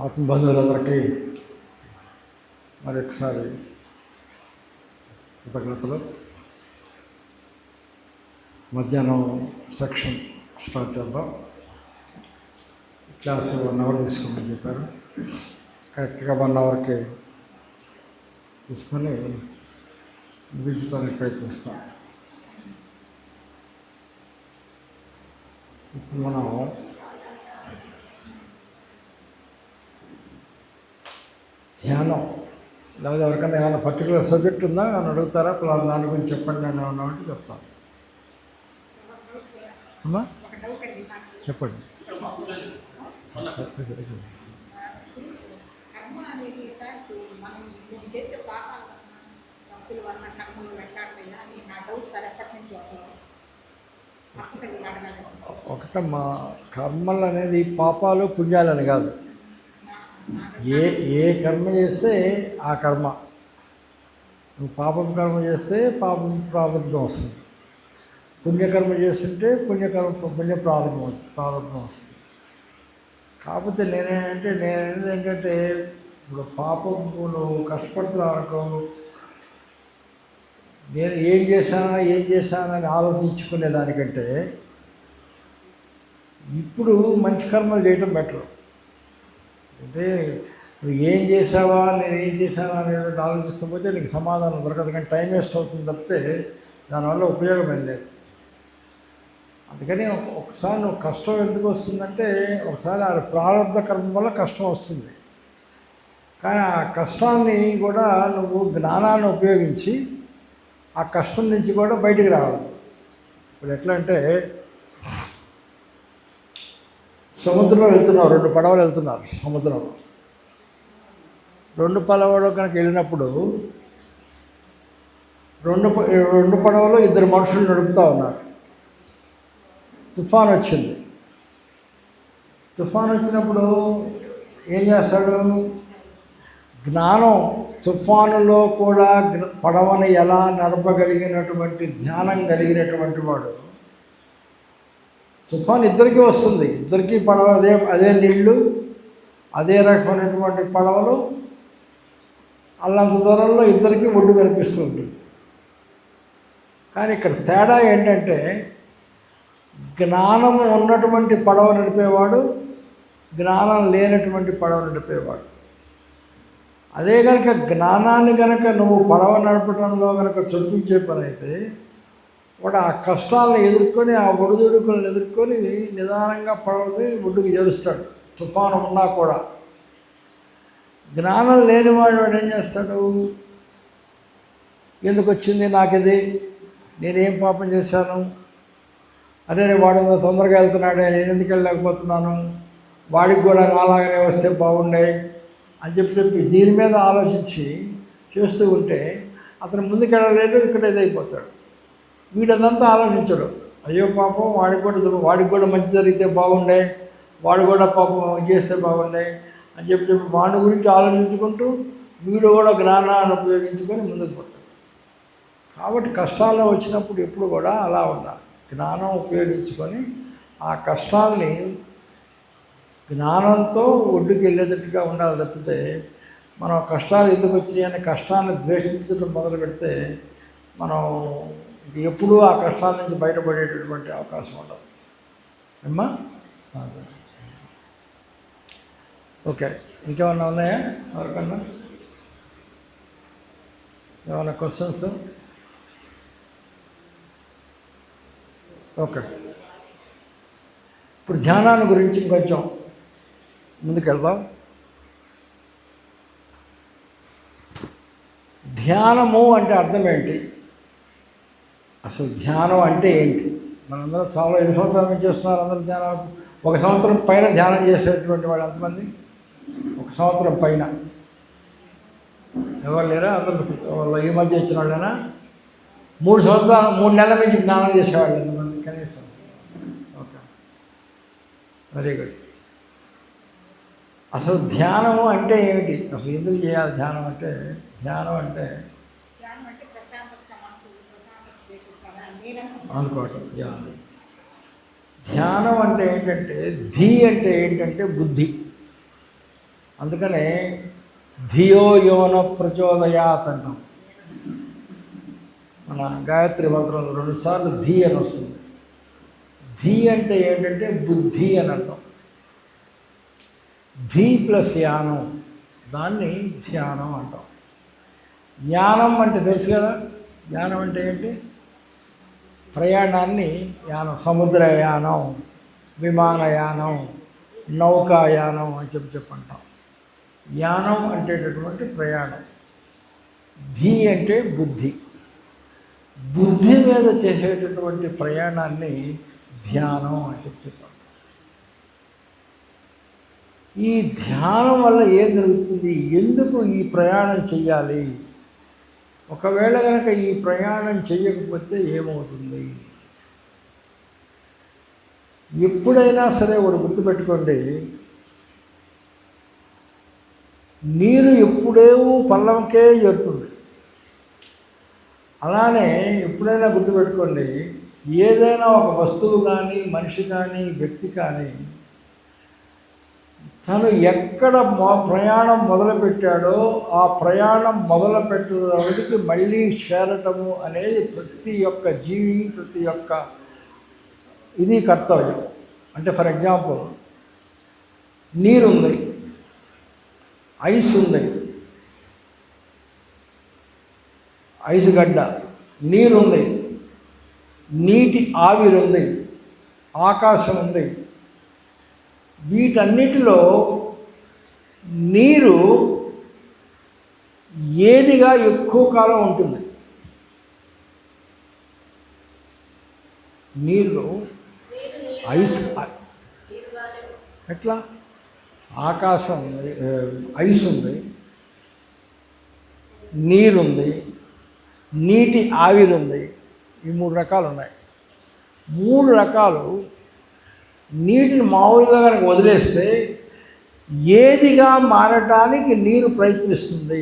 ఆత్మబంధువులందరికీ మరొకసారి కృతజ్ఞతలు. మధ్యాహ్నం సెక్షన్ స్టార్ట్ చేద్దాం. క్లాసు 1 అవర్ తీసుకోమని చెప్పారు. కరెక్ట్గా 1 అవర్కి తీసుకొని ముగించడానికి ప్రయత్నిస్తాం. ఇప్పుడు మనం ధ్యానం లేదా ఎవరికైనా ఏమైనా పర్టికులర్ సబ్జెక్ట్ ఉందా అని అడుగుతారా? దాని గురించి చెప్పండి అని ఉన్నామంటే చెప్తాను. అమ్మా చెప్పండి. ఒకటమ్మా, కర్మలు అనేది పాపాలు పుణ్యాలని కాదు. ఏ కర్మ చేస్తే ఆ కర్మ. నువ్వు పాపం కర్మ చేస్తే పాపం ప్రారంభం వస్తుంది, పుణ్యకర్మ చేస్తుంటే పుణ్య ప్రారంభం వస్తుంది. కాకపోతే నేనేంటంటే ఇప్పుడు పాపం నువ్వు కష్టపడుతున్నావు అనుకో, నేను ఏం చేశానని ఆలోచించుకునే దానికంటే ఇప్పుడు మంచి కర్మలు చేయడం బెటర్. అంటే నువ్వు ఏం చేసావా నేను ఏం చేశానా అనేటువంటి ఆలోచిస్తూ పోతే నీకు సమాధానం దొరకదు, కానీ టైం వేస్ట్ అవుతుంది తప్పితే దానివల్ల ఉపయోగం ఏం లేదు. అందుకని ఒకసారి నువ్వు కష్టం ఎందుకు వస్తుందంటే, ఒకసారి ఆ ప్రారంభ కర్మ వల్ల కష్టం వస్తుంది. కానీ ఆ కష్టాన్ని కూడా నువ్వు జ్ఞానాన్ని ఉపయోగించి ఆ కష్టం నుంచి కూడా బయటికి రావాలి. ఇప్పుడు ఎట్లా అంటే, సముద్రంలో వెళ్తున్నారు, 2 పడవలు వెళ్తున్నారు సముద్రంలో. 2 పడవలు కనుక వెళ్ళినప్పుడు 2 పడవలు 2 మనుషులు నడుపుతూ ఉన్నారు. తుఫాన్ వచ్చింది. తుఫాన్ వచ్చినప్పుడు ఏం చేస్తాడు? జ్ఞానం తుఫానులో కూడా పడవని ఎలా నడపగలిగినటువంటి ధ్యానం కలిగినటువంటి వాడు, తుఫాన్ ఇద్దరికీ వస్తుంది, ఇద్దరికీ పడవ అదే నీళ్లు, అదే రకమైనటువంటి పడవలు, అల్లంత దూరంలో ఇద్దరికీ ఒడ్డు కనిపిస్తూ ఉంటుంది. కానీ ఇక్కడ తేడా ఏంటంటే, జ్ఞానము ఉన్నటువంటి పడవ నడిపేవాడు, జ్ఞానం లేనటువంటి పడవ నడిపేవాడు. అదే కనుక జ్ఞానాన్ని కనుక నువ్వు పడవ నడపడంలో కనుక చొప్పించే పని అయితే, వాడు ఆ కష్టాలను ఎదుర్కొని, ఆ ఒడిదుడుకులను ఎదుర్కొని నిదానంగా పడవని ఒడ్డుకు చేరుస్తాడు, తుఫాను ఉన్నా కూడా. జ్ఞానం లేనివాడు వాడు ఏం చేస్తాడు? ఎందుకు వచ్చింది నాకిది, నేనేం పాపం చేశాను, అదే వాడు తొందరగా వెళ్తున్నాడే నేను ఎందుకు వెళ్ళలేకపోతున్నాను, వాడికి కూడా నాలాగానే వస్తే బాగుండే అని చెప్పి దీని మీద ఆలోచించి చేస్తూ ఉంటే అతను ముందుకెళ్ళలేదు, ఇక్కడ ఇదైపోతాడు. వీడదంతా ఆలోచించడు. అయ్యో పాపం వాడికి కూడా మంచి జరిగితే బాగుండే, వాడు కూడా పాపం చేస్తే బాగుండే అని చెప్పి వాడి గురించి ఆలోచించుకుంటూ వీడు కూడా జ్ఞానాన్ని ఉపయోగించుకొని ముందుకు పోతాడు. కాబట్టి కష్టాల్లో వచ్చినప్పుడు ఎప్పుడు కూడా అలా ఉండాలి, జ్ఞానం ఉపయోగించుకొని ఆ కష్టాల్ని జ్ఞానంతో ఒడ్డుకి వెళ్ళేటట్టుగా ఉండాలి. తప్పితే మనం కష్టాలు ఎందుకు వచ్చినాయి అనే కష్టాన్ని ద్వేషించడం మొదలు పెడితే మనం ఎప్పుడూ ఆ కష్టాల నుంచి బయటపడేటటువంటి అవకాశం ఉండదు. అమ్మా ఓకే, ఇంకేమన్నా ఉన్నాయా ఎవరికన్నా? ఏమన్నా క్వశ్చన్స్? ఓకే, ఇప్పుడు ధ్యానాన్ని గురించి ఇంకొంచెం ముందుకెళ్దాం. ధ్యానము అంటే అర్థం ఏంటి? అసలు ధ్యానం అంటే ఏంటి? మనందరం చాలా 8 సంవత్సరాల నుంచి చేస్తున్నారు అందరూ ధ్యానం. 1 సంవత్సరం పైన ధ్యానం చేసేటువంటి వాళ్ళు ఎంతమంది? 1 సంవత్సరం పైన ఎవరు లేరా? అందరూ ఈ మధ్య వచ్చిన వాళ్ళైనా 3 నెలల నుంచి జ్ఞానం చేసేవాళ్ళు ఎంతమంది కనీసం? Okay, very good. అసలు ధ్యానము అంటే ఏమిటి? అసలు ఎందుకు చేయాలి ధ్యానం అంటే? అనుకోవటం. ధ్యానం అంటే ఏంటంటే, ధీ అంటే ఏంటంటే బుద్ధి. అందుకనే ధియో యోన ప్రచోదయాత్ అంటాం. మన గాయత్రి మంత్రంలో 2 సార్లు ధీ అని వస్తుంది. ధీ అంటే ఏంటంటే బుద్ధి అని అంటాం. ధీ ప్లస్ యానం, దాన్ని ధ్యానం అంటాం. యానం అంటే తెలుసు కదా, యానం అంటే ఏంటి? ప్రయాణాన్ని యానం, సముద్రయానం, విమానయానం, నౌకాయానం అని చెప్పంటాం. యానం అంటేటటువంటి ప్రయాణం. ధీ అంటే బుద్ధి. బుద్ధి మీద చేసేటటువంటి ప్రయాణాన్ని ధ్యానం అని చెప్పాం. ఈ ధ్యానం వల్ల ఏం జరుగుతుంది? ఎందుకు ఈ ప్రయాణం చెయ్యాలి? ఒకవేళ కనుక ఈ ప్రయాణం చెయ్యకపోతే ఏమవుతుంది? ఎప్పుడైనా సరే ఒకటి గుర్తుపెట్టుకోండి, నీరు ఎప్పుడేమో పల్లవకే చేరుతుంది. అలానే ఎప్పుడైనా గుర్తుపెట్టుకోండి, ఏదైనా ఒక వస్తువు కానీ, మనిషి కానీ, వ్యక్తి కానీ తను ఎక్కడ ప్రయాణం మొదలుపెట్టాడో ఆ ప్రయాణం మొదలుపెట్టడానికి మళ్ళీ చేరటము అనేది ప్రతి ఒక్క జీవి, ప్రతి ఒక్క ఇది కర్తవ్యం. అంటే ఫర్ ఎగ్జాంపుల్, నీరుంది, ఐస్ ఉంది, ఐసు గడ్డ, నీరుంది, నీటి ఆవిరుంది, ఆకాశం ఉంది. వీటన్నిటిలో నీరు ఏదిగా ఎక్కువ కాలం ఉంటుంది? నీరు ఐస్, ఎట్లా? ఆకాశం ఉంది, ఐస్ ఉంది, నీరుంది, నీటి ఆవిరుంది. ఈ 3 రకాలు ఉన్నాయి. 3 రకాలు నీటిని మామూలుగా కనుక వదిలేస్తే ఏదిగా మారటానికి నీరు ప్రయత్నిస్తుంది.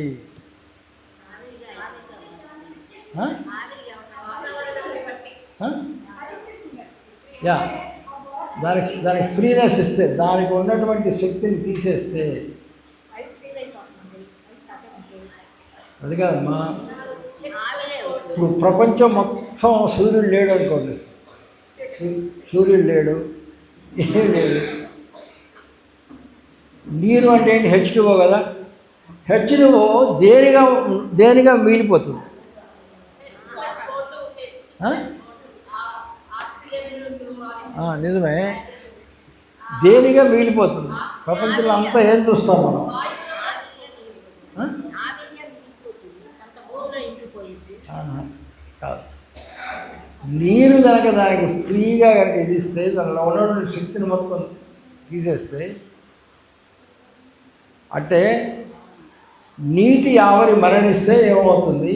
యా, దానికి ఫ్రీనెస్ ఇస్తే, దానికి ఉన్నటువంటి శక్తిని తీసేస్తే, అది కాదమ్మా. ఇప్పుడు ప్రపంచం మొత్తం సూర్యుడు లేడు అనుకోండి, సూర్యుడు లేడు, ఏం లేదు. నీరు అంటే ఏంటి? H2O కదా. H2O దేనిగా మిగిలిపోతుంది? నిజమే, దేనిగా మిగిలిపోతుంది. ప్రపంచంలో అంతా ఏం చూస్తాం మనం? కాదు, నీరు కనుక దానికి ఫ్రీగా కనుక ఇది ఇస్తే, దానిలో ఉన్నటువంటి శక్తిని మొత్తం తీసేస్తే, అంటే నీటి ఆవిరి మరణిస్తే ఏమవుతుంది?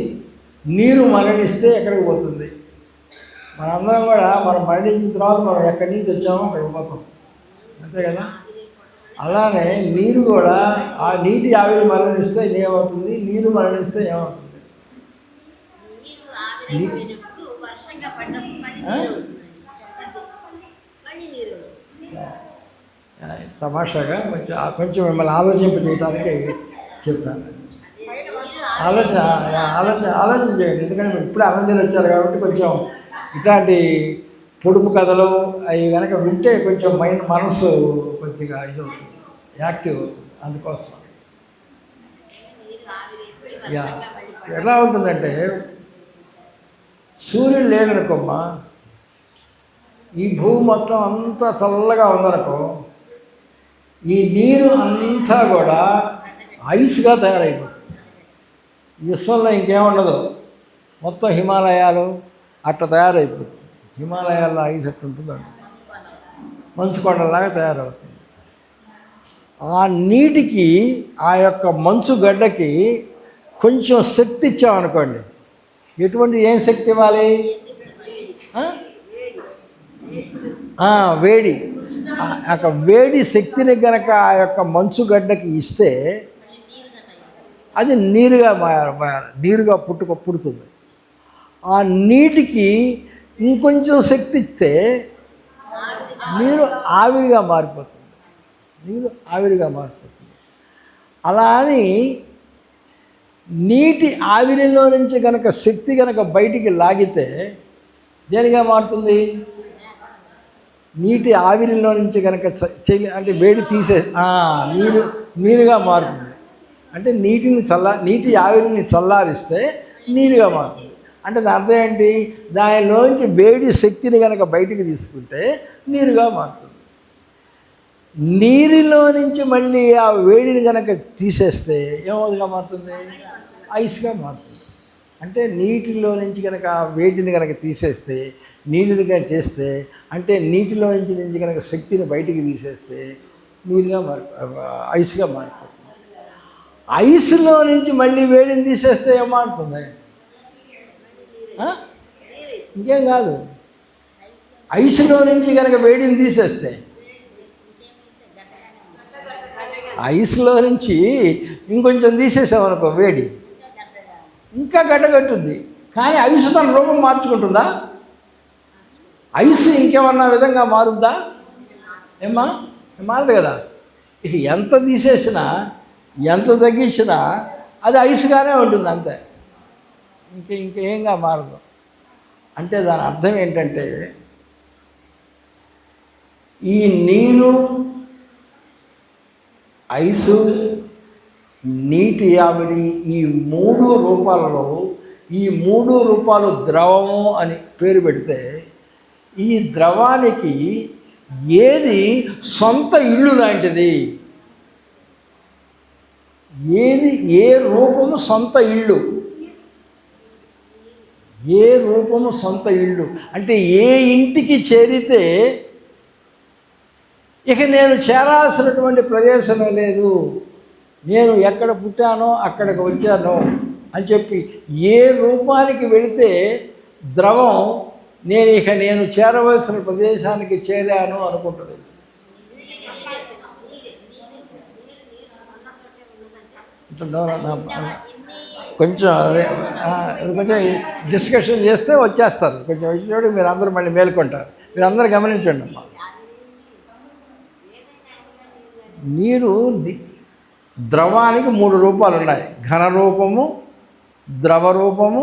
నీరు మరణిస్తే ఎక్కడికి పోతుంది? మనందరం కూడా మనం మరణించిన తర్వాత మనం ఎక్కడి నుంచి వచ్చామో అక్కడికి పోతాం, అంతే కదా. అలానే నీరు కూడా ఆ నీటి ఆవిరి మరణిస్తే ఏమవుతుంది? నీరు మరణిస్తే ఏమవుతుంది? తమాషాగా కొంచెం మిమ్మల్ని ఆలోచింపజేయడానికి చెప్పాను. ఆలోచన చేయండి. ఎందుకంటే మీరు ఇప్పుడే ఆనందం వచ్చారు కాబట్టి కొంచెం ఇట్లాంటి పొడుపు కథలు అవి కనుక వింటే కొంచెం మనసు కొద్దిగా ఇది అవుతుంది, యాక్టివ్ అవుతుంది. అందుకోసం ఎలా ఉంటుందంటే, సూర్యుడు లేదనుకోమ్మా, ఈ భూమి మొత్తం అంతా చల్లగా ఉందనుకో, ఈ నీరు అంతా కూడా ఐస్గా తయారైపోతుంది. విశ్వంలో ఇంకేముండదు, మొత్తం హిమాలయాలు అట్లా తయారైపోతుంది. హిమాలయాల్లో ఐస్ ఎట్లా ఉంటుందండి, మంచు కొండలాగా తయారవుతుంది. ఆ నీటికి, ఆ యొక్క మంచు గడ్డకి కొంచెం శక్తి ఇచ్చామనుకోండి, ఏం శక్తి ఇవ్వాలి? వేడి. ఆ యొక్క వేడి శక్తిని కనుక ఆ యొక్క మంచు గడ్డకి ఇస్తే అది నీరుగా పుడుతుంది. ఆ నీటికి ఇంకొంచెం శక్తి ఇస్తే నీరు ఆవిరిగా మారిపోతుంది. అలా అని నీటి ఆవిరిలో నుంచి కనుక శక్తి కనుక బయటికి లాగితే దేనిగా మారుతుంది? నీటి ఆవిరిలో నుంచి కనుక అంటే వేడి నీరుగా మారుతుంది. అంటే నీటి ఆవిరిని చల్లారిస్తే నీరుగా మారుతుంది. అంటే దాని అర్థం ఏంటి? దానిలోంచి వేడి శక్తిని కనుక బయటికి తీసుకుంటే నీరుగా మారుతుంది. నీరులో నుంచి మళ్ళీ ఆ వేడిని కనుక తీసేస్తే ఏమవుతుందిగా మారుతుంది? ఐస్గా మారుతుంది. అంటే నీటిలో నుంచి కనుక ఆ వేడిని కనుక తీసేస్తే నీళ్ళుగా చేస్తే, అంటే నీటిలో నుంచి కనుక శక్తిని బయటికి తీసేస్తే నీరుగా ఐస్గా మారిపోతుంది. ఐస్లో నుంచి మళ్ళీ వేడిని తీసేస్తే ఏం మారుతుంది? ఇంకేం కాదు. ఐస్లో నుంచి కనుక వేడిని తీసేస్తే, ఐస్లో నుంచి ఇంకొంచెం తీసేసామనుకో వేడి ఇంకా గడ్డగట్టుద్ది. కానీ ఐస్ తన రూపం మార్చుకుంటుందా? ఐస్ ఇంకేమన్నా విధంగా మారుద్దా? మారదు కదా. ఇక ఎంత తీసేసినా ఎంత తగ్గించినా అది ఐస్గానే ఉంటుంది అంతే, ఇంకేంగా మారదు. అంటే దాని అర్థం ఏంటంటే ఈ నీరు, ఐసు, నీటి ఆవిరి ఈ 3 రూపాలలో ఈ 3 రూపాలు ద్రవము అని పేరు పెడితే ఈ ద్రవానికి ఏది సొంత ఇల్లు లాంటిది? ఏ రూపము సొంత ఇల్లు? ఏ రూపము సొంత ఇల్లు అంటే ఏ ఇంటికి చేరితే ఇక నేను చేరాల్సినటువంటి ప్రదేశమే లేదు, నేను ఎక్కడ పుట్టానో అక్కడికి వచ్చాను అని చెప్పి ఏ రూపానికి వెళితే ద్రవం నేను చేరవలసిన ప్రదేశానికి చేరాను అనుకుంటుంది. కొంచెం డిస్కషన్ చేస్తే వచ్చేస్తారు. కొంచెం వచ్చినప్పుడు మీరు అందరూ మళ్ళీ మేల్కొంటారు. మీరు అందరూ గమనించండి అమ్మా. నీరు ద్రవానికి 3 రూపాలు ఉన్నాయి: ఘన రూపము, ద్రవ రూపము,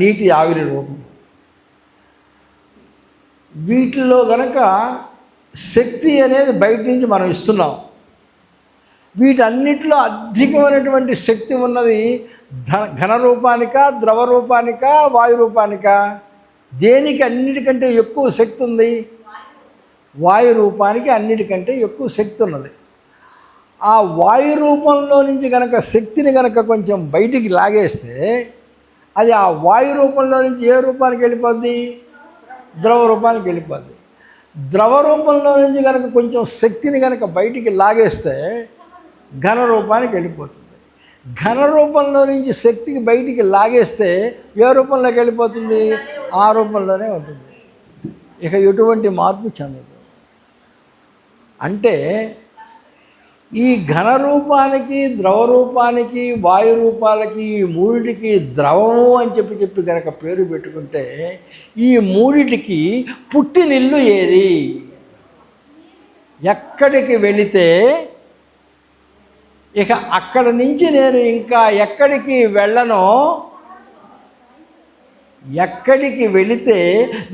నీటి ఆవిరి రూపము. వీటిలో గనక శక్తి అనేది బయట నుంచి మనం ఇస్తున్నాం. వీటన్నిటిలో అధికమైనటువంటి శక్తి ఉన్నది ఘన రూపానిక, ద్రవ రూపానిక, వాయు రూపానిక? దేనికి అన్నిటికంటే ఎక్కువ శక్తి ఉంది? వాయు రూపానికి అన్నిటికంటే ఎక్కువ శక్తి ఉన్నది. ఆ వాయు రూపంలో నుంచి కనుక శక్తిని కనుక కొంచెం బయటికి లాగేస్తే అది ఆ వాయు రూపంలో నుంచి ఏ రూపానికి వెళ్ళిపోద్ది? ద్రవ రూపానికి వెళ్ళిపోద్ది. ద్రవ రూపంలో నుంచి కనుక కొంచెం శక్తిని కనుక బయటికి లాగేస్తే ఘన రూపానికి వెళ్ళిపోతుంది. ఘన రూపంలో నుంచి శక్తికి బయటికి లాగేస్తే ఏ రూపంలోకి వెళ్ళిపోతుంది? ఆ రూపంలోనే ఉంటుంది. ఇక ఎటువంటి మార్పు చెందదు. అంటే ఈ ఘన రూపానికి, ద్రవ రూపానికి, వాయు రూపాలకి, ఈ 3టికి ద్రవము అని చెప్పి కనుక పేరు పెట్టుకుంటే ఈ 3టికి పుట్టినిల్లు ఏది? ఎక్కడికి వెళితే ఇక అక్కడి నుంచి నేను ఇంకా ఎక్కడికి వెళ్ళనో, ఎక్కడికి వెళితే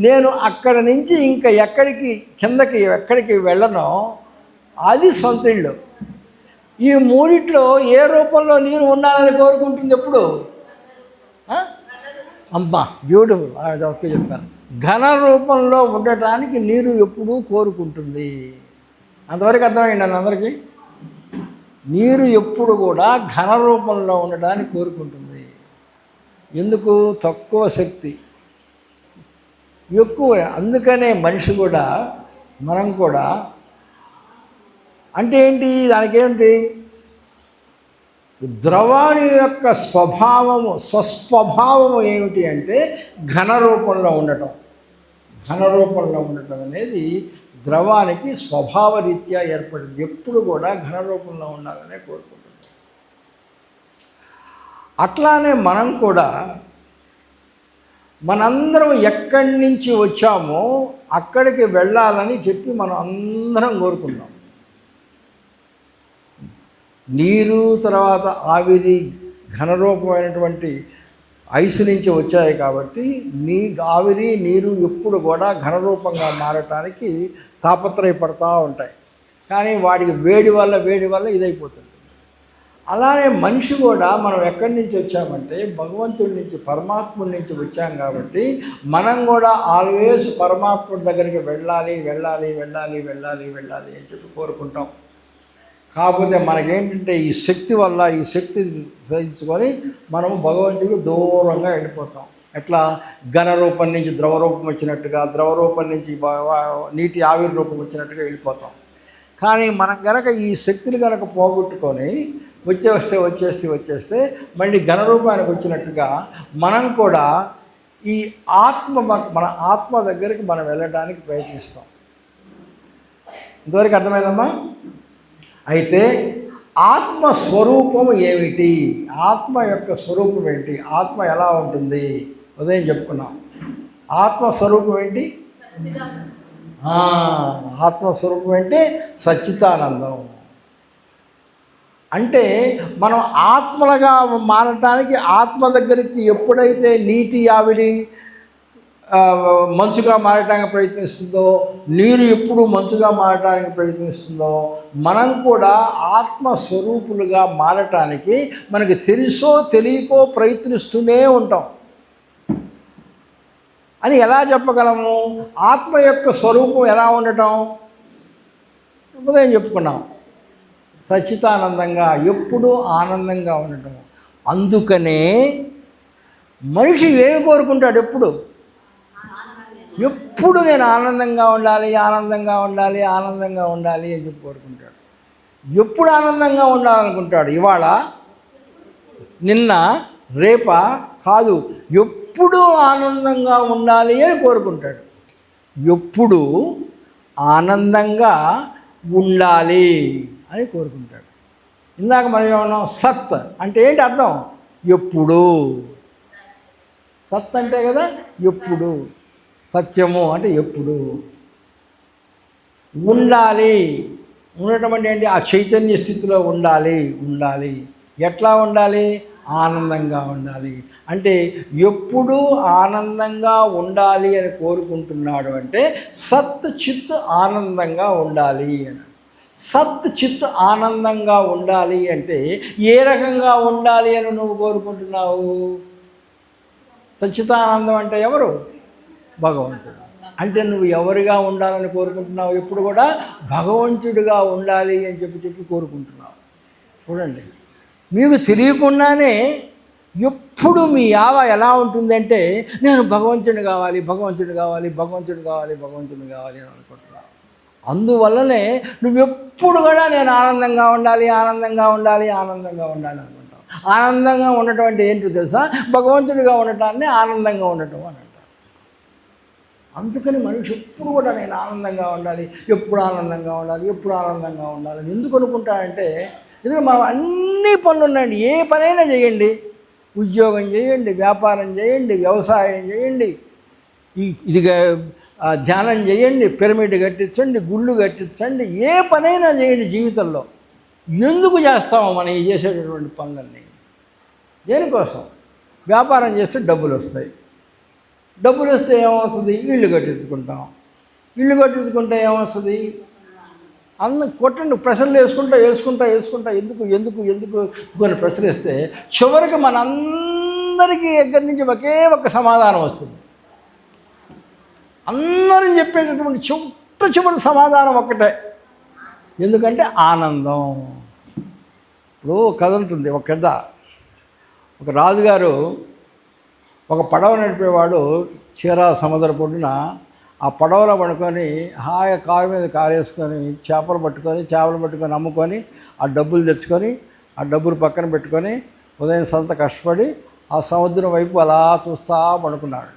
నేను అక్కడి నుంచి ఇంకా ఎక్కడికి వెళ్ళనో అది సొంత ఇల్లు. ఈ 3టిలో ఏ రూపంలో నేను ఉన్నానని కోరుకుంటుంది ఎప్పుడు? అమ్మా బ్యూటిఫుల్, అది ఒకే చెప్పాను. ఘన రూపంలో ఉండటానికి నీరు ఎప్పుడూ కోరుకుంటుంది. అంతవరకు అర్థమైంది అన్న అందరికీ? నీరు ఎప్పుడు కూడా ఘన రూపంలో ఉండటానికి కోరుకుంటుంది. ఎందుకు? తక్కువ శక్తి, ఎక్కువ. అందుకనే మనిషి కూడా, మనం కూడా అంటే ఏంటి? దానికేంటి? ద్రవాని యొక్క స్వస్వభావము ఏమిటి అంటే ఘన రూపంలో ఉండటం. ఘన రూపంలో ఉండటం అనేది ద్రవానికి స్వభావరీత్యా ఏర్పడింది. ఎప్పుడు కూడా ఘన రూపంలో ఉండాలనే కోరుకుంటుంది. అట్లానే మనం కూడా మనందరం ఎక్కడి నుంచి వచ్చామో అక్కడికి వెళ్ళాలని చెప్పి మనం అందరం కోరుకున్నాం. నీరు తర్వాత ఆవిరి ఘనరూపమైనటువంటి ఐస్ నుంచి వచ్చాయి కాబట్టి ఆవిరి నీరు ఎప్పుడు కూడా ఘనరూపంగా మారటానికి తాపత్రయపడతా ఉంటాయి. కానీ వాడికి వేడి వల్ల ఇదైపోతుంది. అలానే మనిషి కూడా మనం ఎక్కడి నుంచి వచ్చామంటే భగవంతుడి నుంచి, పరమాత్ముడి నుంచి వచ్చాం కాబట్టి మనం కూడా ఆల్వేస్ పరమాత్ముడి దగ్గరికి వెళ్ళాలి అని చెప్పి కోరుకుంటాం. కాకపోతే మనకేంటంటే ఈ శక్తి సహించుకొని మనము భగవంతుడికి దూరంగా వెళ్ళిపోతాం. ఎట్లా ఘనరూపం నుంచి ద్రవరూపం వచ్చినట్టుగా, ద్రవరూపం నుంచి నీటి ఆవిరి రూపం వచ్చినట్టుగా వెళ్ళిపోతాం. కానీ మనం కనుక ఈ శక్తిని కనుక పోగొట్టుకొని వచ్చేస్తే మళ్ళీ ఘనరూపానికి వచ్చినట్టుగా మనం కూడా ఈ మన ఆత్మ దగ్గరికి మనం వెళ్ళడానికి ప్రయత్నిస్తాం. ఇంతవరకు అర్థమైందమ్మా? అయితే ఆత్మస్వరూపం ఏమిటి, ఆత్మ యొక్క స్వరూపం ఏంటి, ఆత్మ ఎలా ఉంటుంది ఉదయం చెప్పుకున్నాం. ఆత్మస్వరూపం ఏంటి? ఆత్మస్వరూపం ఏంటి? సచ్చిదానందం. అంటే మనం ఆత్మలుగా మారటానికి ఆత్మ దగ్గరికి ఎప్పుడైతే నీటి ఆవిరి మంచుగా మారటానికి ప్రయత్నిస్తుందో, నీరు ఎప్పుడు మంచుగా మారటానికి ప్రయత్నిస్తుందో, మనం కూడా ఆత్మస్వరూపులుగా మారటానికి మనకి తెలుసో తెలియకో ప్రయత్నిస్తూనే ఉంటాం. అని ఎలా చెప్పగలము? ఆత్మ యొక్క స్వరూపం ఎలా ఉండటం ఉదయం చెప్పుకున్నాం. సచ్చిదానందంగా, ఎప్పుడూ ఆనందంగా ఉండటం. అందుకనే మనిషి ఏమి కోరుకుంటాడు? ఎప్పుడు నేను ఆనందంగా ఉండాలి అని చెప్పి కోరుకుంటాడు. ఎప్పుడు ఆనందంగా ఉండాలనుకుంటాడు? ఇవాళ, నిన్న, రేపా కాదు, ఎప్పుడు ఆనందంగా ఉండాలి అని కోరుకుంటాడు. ఎప్పుడు ఆనందంగా ఉండాలి అని కోరుకుంటాడు. ఇందాక మనం ఏమన్నాం? సత్ అంటే ఏంటి అర్థం? ఎప్పుడు. సత్ అంటే కదా ఎప్పుడు. సత్యము అంటే ఎప్పుడు. ఉండాలి, ఉండటం అంటే ఏంటి? ఆ చైతన్య స్థితిలో ఉండాలి. ఎట్లా ఉండాలి? ఆనందంగా ఉండాలి. అంటే ఎప్పుడూ ఆనందంగా ఉండాలి అని కోరుకుంటున్నాడు అంటే సత్ చిత్ ఆనందంగా ఉండాలి అని. సత్ చిత్ ఆనందంగా ఉండాలి అంటే ఏ రకంగా ఉండాలి అని నువ్వు కోరుకుంటున్నావు? సచ్చిదానందం అంటే ఎవరు? భగవంతుడు. అంటే నువ్వు ఎవరిగా ఉండాలని కోరుకుంటున్నావు? ఎప్పుడు కూడా భగవంతుడిగా ఉండాలి అని చెప్పి కోరుకుంటున్నావు. చూడండి, మీకు తెలియకుండానే ఎప్పుడు మీ యావ ఎలా ఉంటుందంటే నేను భగవంతుడిని కావాలి అని అనుకుంటున్నావు. అందువల్లనే నువ్వెప్పుడు కూడా నేను ఆనందంగా ఉండాలి అనుకుంటావు. ఆనందంగా ఉండటం అంటే ఏంటో తెలుసా? భగవంతుడిగా ఉండటాన్ని ఆనందంగా ఉండటం అని అంటారు. అందుకని మనిషి ఎప్పుడు కూడా నేను ఆనందంగా ఉండాలి, ఎప్పుడు ఆనందంగా ఉండాలి ఎందుకు అనుకుంటానంటే, ఎందుకంటే మనం అన్ని పనులు ఉన్నాయండి. ఏ పనైనా చేయండి, ఉద్యోగం చేయండి, వ్యాపారం చేయండి, వ్యవసాయం చేయండి, ఇది ధ్యానం చేయండి, పిరమిడ్ కట్టించండి, గుళ్ళు కట్టించండి, ఏ పనైనా చేయండి జీవితంలో. ఎందుకు చేస్తామో మనం ఈ చేసేటటువంటి పనులన్నీ? దేనికోసం? వ్యాపారం చేస్తే డబ్బులు వస్తాయి. డబ్బులు వస్తే ఏమవుతుంది? ఇల్లు కట్టించుకుంటే ఏమొస్తుంది? కొట్టండి, ప్రశ్నలు వేసుకుంటా ఎందుకు కొన్ని ప్రశ్నలు వేస్తే చివరికి మనందరికీ దగ్గర నుంచి ఒకే ఒక సమాధానం వస్తుంది. అందరం చెప్పేటటువంటి చివరి సమాధానం ఒక్కటే. ఎందుకంటే ఆనందం. ఇప్పుడు కథ ఉంటుంది, ఒక కథ. ఒక రాజుగారు ఒక పడవ నడిపేవాడు చీరా సముద్ర పొడిన ఆ పడవలో పడుకొని హాయిగా కారు మీద కారేసుకొని చేపలు పట్టుకొని అమ్ముకొని ఆ డబ్బులు తెచ్చుకొని ఆ డబ్బులు పక్కన పెట్టుకొని ఉదయం సంత కష్టపడి ఆ సముద్రం వైపు అలా చూస్తూ పడుకున్నాడు.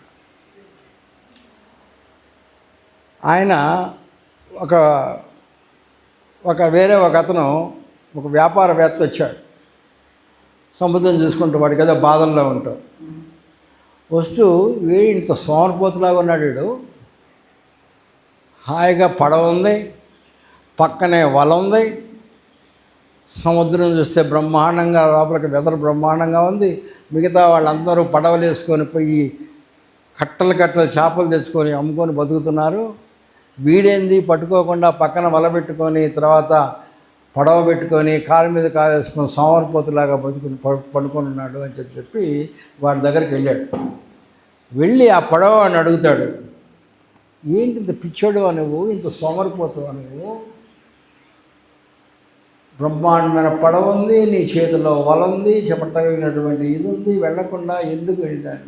ఆయన వేరే ఒక అతను, ఒక వ్యాపారవేత్త వచ్చాడు. సముద్రం చూసుకుంటూ, వాడికి ఏదో బాధల్లో ఉంటాడు. వస్తూ ఇంత సోమరిపోతులాగా ఉన్నాడు వీడు. హాయిగా పడవ ఉంది, పక్కనే వల ఉంది, సముద్రం చూస్తే బ్రహ్మాండంగా, లోపలికి వెదర్ బ్రహ్మాండంగా ఉంది. మిగతా వాళ్ళందరూ పడవలు వేసుకొని పోయి కట్టలు కట్టలు చేపలు తెచ్చుకొని అమ్ముకొని బతుకుతున్నారు. వీడేంది పట్టుకోకుండా పక్కన వల పెట్టుకొని, తర్వాత పడవ పెట్టుకొని కాలు మీద కాలు వేసుకొని సోమరిపోతులాగా పడుకొని ఉన్నాడు అని చెప్పి వాడి దగ్గరికి వెళ్ళాడు. వెళ్ళి ఆ పడవ అని అడుగుతాడు, ఏంటి ఇంత పిచ్చోడు నువ్వు, ఇంత సోమరిపోతావు నువ్వు, బ్రహ్మాండమైన పడవ ఉంది, నీ చేతిలో వల ఉంది, చెప్పటగినటువంటి ఇది ఉంది, వెళ్ళకుండా ఎందుకు వెళ్ళాను,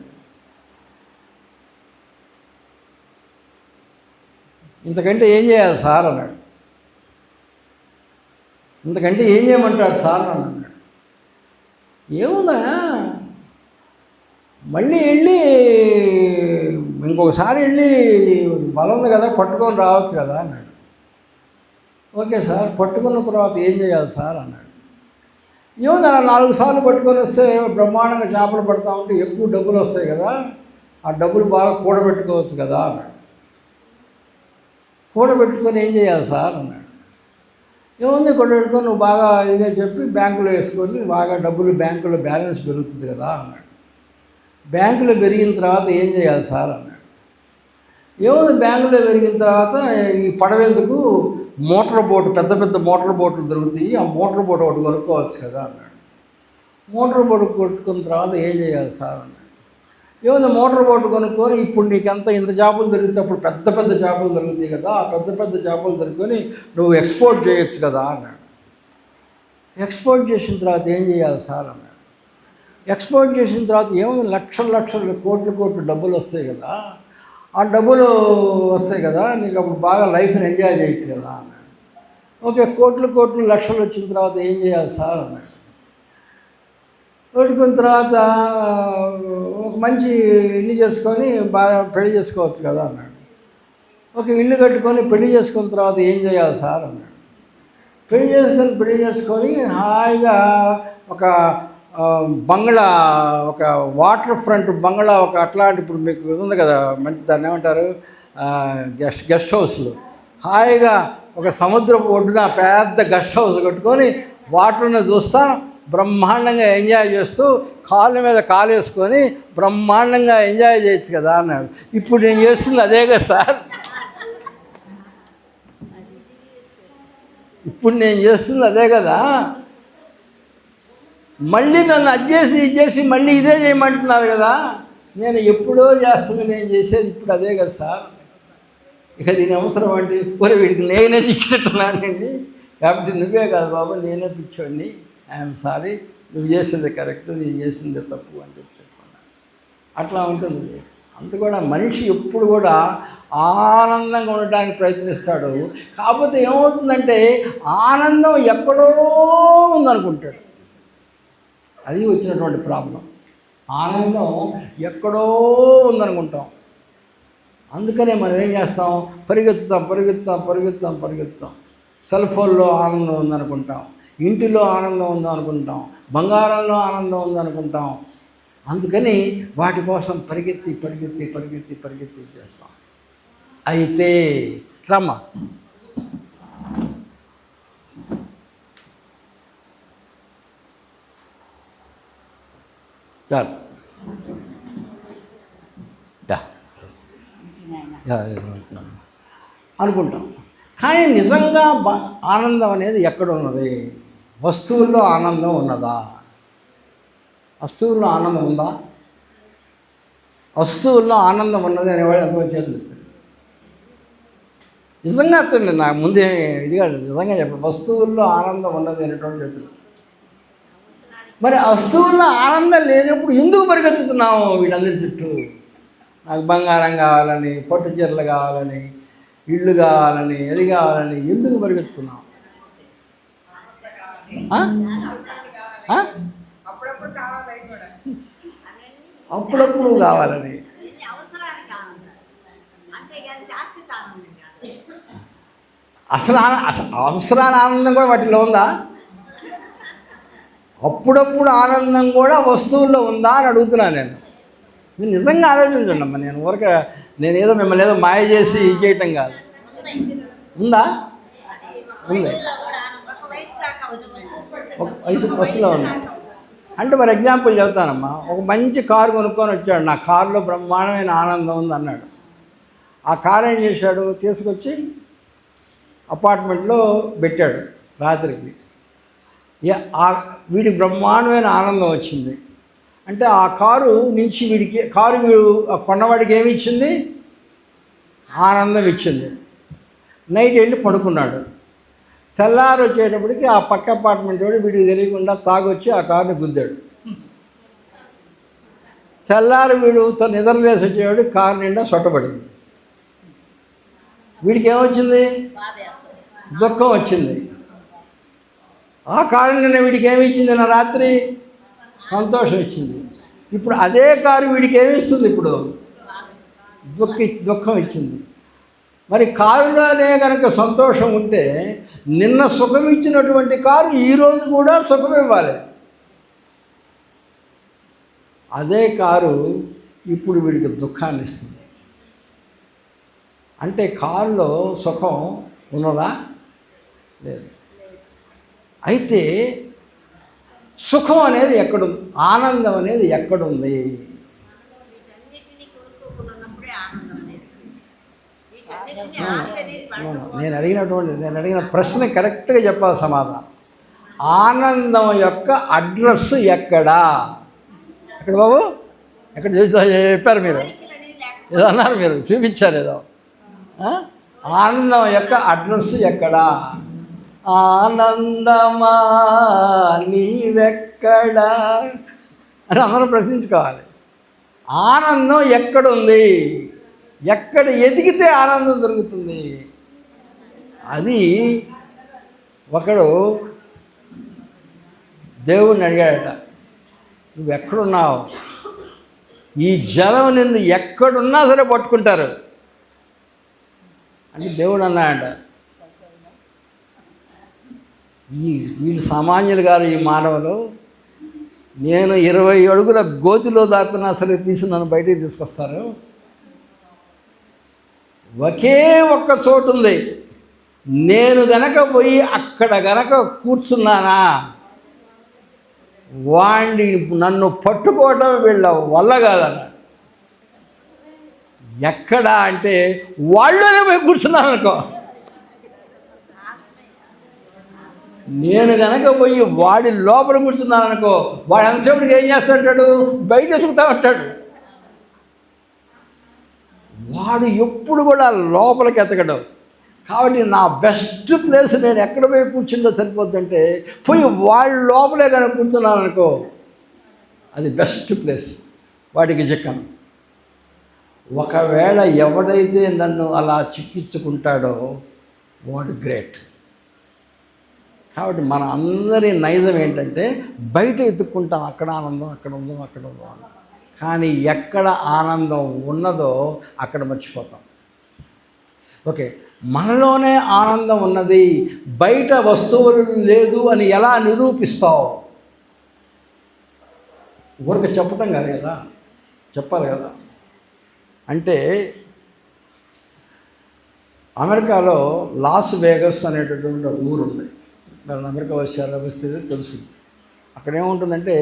ఇంతకంటే ఏం చేయాలి సార్ అన్నాడు. ఇంతకంటే ఏం చేయమంటారు సార్ అని అన్నాడు. ఏముందా, మళ్ళీ వెళ్ళి ఇంకొకసారి వెళ్ళి బలం ఉంది కదా పట్టుకొని రావచ్చు కదా అన్నాడు. ఓకే సార్, పట్టుకున్న తర్వాత ఏం చేయాలి సార్ అన్నాడు. ఏముంది, అలా 4 సార్లు పట్టుకొని వస్తే బ్రహ్మాండంగా చేపలు పడతా ఉంటే ఎక్కువ డబ్బులు వస్తాయి కదా, ఆ డబ్బులు బాగా కూడబెట్టుకోవచ్చు కదా అన్నాడు. కూడబెట్టుకొని ఏం చేయాలి సార్ అన్నాడు. ఏముంది, కూడబెట్టుకొని నువ్వు బాగా ఇదిగా చెప్పి బ్యాంకులో వేసుకొని బాగా డబ్బులు బ్యాంకులో బ్యాలెన్స్ పెరుగుతుంది కదా అన్నాడు. బ్యాంకులో పెరిగిన తర్వాత ఏం చేయాలి సార్ అన్నాడు. ఏముంది, బ్యాంకులో పెరిగిన తర్వాత ఈ పడవేందుకు మోటార్ బోటు, పెద్ద పెద్ద మోటార్ బోట్లు దొరుకుతాయి, ఆ మోటార్ బోట్ ఒకటి కొనుక్కోవచ్చు కదా అన్నాడు. మోటార్ బోటు కొట్టుకున్న తర్వాత ఏం చేయాలి సార్ అన్నాడు. ఏముంది, మోటార్ బోటు కొనుక్కొని ఇప్పుడు నీకంతా ఇంత చేపలు దొరికితే అప్పుడు పెద్ద పెద్ద చేపలు దొరుకుతాయి కదా, ఆ పెద్ద పెద్ద చేపలు దొరుకుని నువ్వు ఎక్స్పోర్ట్ చేయొచ్చు కదా అన్నాడు. ఎక్స్పోర్ట్ చేసిన తర్వాత ఏం చేయాలి సార్ అన్నాడు. ఎక్స్పోర్ట్ చేసిన తర్వాత ఏముంది, లక్షలు లక్షలు కోట్లు డబ్బులు వస్తాయి కదా, ఆ డబ్బులు వస్తాయి కదా, నీకు అప్పుడు బాగా లైఫ్ని ఎంజాయ్ చేయొచ్చు కదా అన్నాడు. ఓకే, కోట్లు లక్షలు వచ్చిన తర్వాత ఏం చేయాలి సార్ అన్నాడు. పెట్టుకున్న తర్వాత ఒక మంచి ఇల్లు చేసుకొని బాగా పెళ్లి చేసుకోవచ్చు కదా అన్నాడు. ఒక ఇల్లు కట్టుకొని పెళ్లి చేసుకున్న తర్వాత ఏం చేయాలి సార్ అన్నాడు. పెళ్లి చేసుకొని హాయిగా ఒక బంగ్లా, ఒక వాటర్ ఫ్రంట్ బంగ్లా, ఒక అట్లాంటి ఇప్పుడు మీకు ఉంది కదా మంచి, దాన్ని ఏమంటారు, గెస్ట్ హౌస్లు, హాయిగా ఒక సముద్రపు ఒడ్డున పెద్ద గెస్ట్ హౌస్ కట్టుకొని వాటర్ని చూస్తా బ్రహ్మాండంగా ఎంజాయ్ చేస్తూ కాళ్ళ మీద కాలు వేసుకొని బ్రహ్మాండంగా ఎంజాయ్ చేయొచ్చు కదా అన్నాడు. ఇప్పుడు నేను చేస్తుంది అదే కదా సార్, ఇప్పుడు నేను చేస్తుంది అదే కదా, మళ్ళీ నన్ను అది చేసి మళ్ళీ ఇదే చేయమంటున్నారు కదా, నేను ఎప్పుడో చేస్తుంది, నేను చేసేది ఇప్పుడు అదే కదా సార్, ఇక దీని అవసరం అంటే వీడికి నేనే చిక్కినట్టున్నానండి, కాబట్టి నువ్వే కాదు బాబు నేనే పిచ్చోడిని, ఐఎమ్ సారీ, నువ్వు చేసేది కరెక్ట్, నేను చేసింది తప్పు అని చెప్పుకున్నాను. అట్లా ఉంటుంది. అంత కూడా మనిషి ఎప్పుడు కూడా ఆనందంగా ఉండడానికి ప్రయత్నిస్తాడు. కాకపోతే ఏమవుతుందంటే ఆనందం ఎక్కడో ఉందనుకుంటాడు, అది వచ్చినటువంటి ప్రాబ్లం. ఆనందం ఎక్కడో ఉందనుకుంటాం, అందుకనే మనం ఏం చేస్తాం, పరిగెత్తుతాం. సెల్ ఫోన్లో ఆనందం ఉందనుకుంటాం, ఇంటిలో ఆనందం ఉందనుకుంటాం, బంగారంలో ఆనందం ఉందనుకుంటాం. అందుకని వాటి కోసం పరిగెత్తి చేస్తాం. అయితే రమ్మ చాలు అనుకుంటాం. కానీ నిజంగా ఆనందం అనేది ఎక్కడ ఉన్నది? వస్తువుల్లో ఆనందం ఉన్నదా? వస్తువుల్లో ఆనందం ఉందా? వస్తువుల్లో ఆనందం ఉన్నది అనేవాడు ఎంతమంది చేతులు? నిజంగా అర్థండి, నాకు ముందే ఇది కాదు, నిజంగా చెప్పండి, వస్తువుల్లో ఆనందం ఉన్నది అనేటువంటి చేతులు. మరి వస్తువుల్లో ఆనందం లేనప్పుడు ఎందుకు పరిగెత్తుతున్నాము వీళ్ళందరి చుట్టూ? నాకు బంగారం కావాలని, పట్టు చీరలు కావాలని, ఇళ్ళు కావాలని, అది కావాలని ఎందుకు పరిగెత్తుతున్నాం? అప్పుడప్పుడు కావాలని. అసలు అవసరాల ఆనందం కూడా వాటిలో ఉందా? అప్పుడప్పుడు ఆనందం కూడా వస్తువుల్లో ఉందా అని అడుగుతున్నాను నేను. మీరు నిజంగా ఆలోచించండి అమ్మా. నేను ఏదో మిమ్మల్ని ఏదో మాయ చేసి ఇది చేయటం కాదు. ఉందా? ఉంది. ఒక వయసులో ఉన్నా అంటే మరి ఎగ్జాంపుల్ చెబుతానమ్మా. ఒక మంచి కారు కొనుక్కొని వచ్చాడు, నా కారులో బ్రహ్మాండమైన ఆనందం ఉంది అన్నాడు. ఆ కారు ఏం చేశాడు, తీసుకొచ్చి అపార్ట్మెంట్లో పెట్టాడు రాత్రికి. వీడికి బ్రహ్మాండమైన ఆనందం వచ్చింది. అంటే ఆ కారు నుంచి వీడికి కొన్నవాడికి ఏమి ఇచ్చింది, ఆనందం ఇచ్చింది. నైట్ వెళ్ళి పడుకున్నాడు. తెల్లారు వచ్చేటప్పటికి ఆ పక్క అపార్ట్మెంట్ వాడు వీడికి తెలియకుండా తాగొచ్చి ఆ కారుని గుద్దాడు. తెల్లారు వీడు తను నిద్రలేసి వచ్చేవాడు, కారు నిండా సొట్టబడింది. వీడికి ఏమొచ్చింది, దుఃఖం వచ్చింది. ఆ కారు నిన్న వీడికి ఏమి ఇచ్చింది, నా రాత్రి సంతోషం ఇచ్చింది. ఇప్పుడు అదే కారు వీడికి ఏమిస్తుంది, ఇప్పుడు దుఃఖం ఇచ్చింది. మరి కారులోనే కనుక సంతోషం ఉంటే నిన్న సుఖం ఇచ్చినటువంటి కారు ఈరోజు కూడా సుఖం ఇవ్వాలి. అదే కారు ఇప్పుడు వీడికి దుఃఖాన్ని ఇస్తుంది. అంటే కారులో సుఖం ఉన్నదా, లేదు. అయితే సుఖం అనేది ఎక్కడుంది, ఆనందం అనేది ఎక్కడుంది? నేను అడిగిన ప్రశ్న కరెక్ట్గా చెప్పాలి సమాధానం. ఆనందం యొక్క అడ్రస్ ఎక్కడా? ఎక్కడ బాబు, ఎక్కడ చెప్పారు మీరు, ఏదో అన్నారు మీరు, చూపించారు ఏదో. ఆనందం యొక్క అడ్రస్ ఎక్కడా? ఆనందమా నీవెక్కడా అని అందరూ ప్రశ్నించుకోవాలి. ఆనందం ఎక్కడుంది, ఎక్కడ ఎదిగితే ఆనందం దొరుకుతుంది? అది ఒకడు దేవుడిని అడిగాడట, నువ్వు ఎక్కడున్నావు? ఈ జలం నిన్ను ఎక్కడున్నా సరే పట్టుకుంటారు అంటే దేవుడు అన్నాడట. వీళ్ళు సామాన్యులు గారు, ఈ మానవులు. నేను 20 అడుగుల గోతిలో దాక్కున్నా సరే తీసి నన్ను బయటికి తీసుకొస్తారు. ఒకే ఒక్క చోటు ఉంది, నేను గనక పోయి అక్కడ గనక కూర్చున్నానా వాణ్ణి నన్ను పట్టుకోవటం వీళ్ళ వల్ల కాదన్న. ఎక్కడ అంటే వాళ్ళనే పోయి కూర్చున్నాను అనుకో. నేను కనుక పోయి వాడి లోపల కూర్చున్నాను అనుకో, వాడు ఎంతసేపటికి ఏం చేస్తుంటాడు, బయట ఎదుగుతూ ఉంటాడు. వాడు ఎప్పుడు కూడా లోపలికి ఎతకడు. కాబట్టి నా బెస్ట్ ప్లేస్ నేను ఎక్కడ పోయి కూర్చుందో సరిపోద్దంటే, పోయి వాళ్ళ లోపలే కనుక కూర్చున్నాను అనుకో, అది బెస్ట్ ప్లేస్, వాడికి చిక్కను. ఒకవేళ ఎవడైతే నన్ను అలా చిక్కించుకుంటాడో వాడు గ్రేట్. కాబట్టి మన అందరి నైజం ఏంటంటే బయట ఎత్తుక్కుంటాం, అక్కడ ఆనందం, అక్కడ ఉందో, అక్కడ ఉందో. కానీ ఎక్కడ ఆనందం ఉన్నదో అక్కడ మర్చిపోతాం. ఓకే, మనలోనే ఆనందం ఉన్నది, బయట వస్తువులు లేదు అని ఎలా నిరూపిస్తావు? ఊరికి చెప్పటం కాదు కదా, చెప్పాలి కదా. అంటే అమెరికాలో లాస్ వేగస్ అనేటటువంటి ఊరు ఉంది. వాళ్ళు అమెరికా వస్తే తెలుసు. అక్కడ ఏముంటుందంటే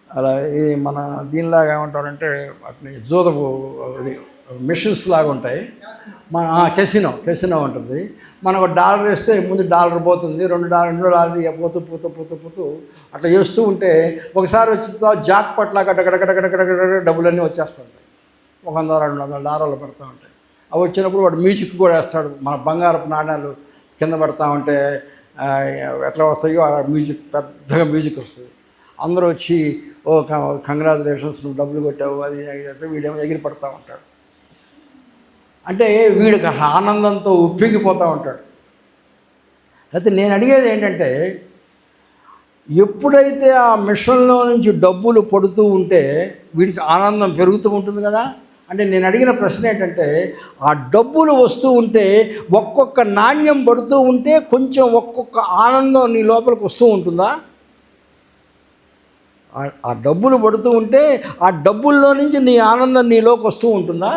అలా ఈ మన దీనిలాగా ఏమంటారంటే అట్లా జోదపు మిషన్స్ లాగా ఉంటాయి. మన కెసినో ఉంటుంది. మనకు $1 వేస్తే ముందు $1 పోతుంది, $2 పోతూ అట్లా చేస్తూ ఉంటే ఒకసారి వచ్చిన జాక్ పట్ల గడగడగడగడగడ డబ్బులన్నీ వచ్చేస్తుంటాయి. $100-200 పడుతూ ఉంటాయి. అవి వచ్చినప్పుడు వాడు మ్యూజిక్ కూడా వేస్తాడు. మన బంగారపు నాణ్యాలు కింద పడతా ఉంటే ఎట్లా వస్తాయో ఆ మ్యూజిక్, పెద్దగా మ్యూజిక్ వస్తుంది. అందరూ వచ్చి ఓ కంగ్రాచులేషన్స్, నువ్వు డబ్బులు కొట్టావు, అది అంటే వీడేమో ఎగిరి పడుతూ ఉంటాడు. అంటే వీడికి ఆనందంతో ఉప్పిగిపోతూ ఉంటాడు. అయితే నేను అడిగేది ఏంటంటే, ఎప్పుడైతే ఆ మిషన్లో నుంచి డబ్బులు పడుతూ ఉంటే వీడికి ఆనందం పెరుగుతూ ఉంటుంది కదా. అంటే నేను అడిగిన ప్రశ్న ఏంటంటే, ఆ డబ్బులు వస్తూ ఉంటే ఒక్కొక్క నాణ్యం పడుతూ ఉంటే కొంచెం ఒక్కొక్క ఆనందం నీ లోపలికి వస్తూ ఉంటుందా? ఆ డబ్బులు పడుతూ ఉంటే ఆ డబ్బుల్లో నుంచి నీ ఆనందం నీలోకి వస్తూ ఉంటుందా?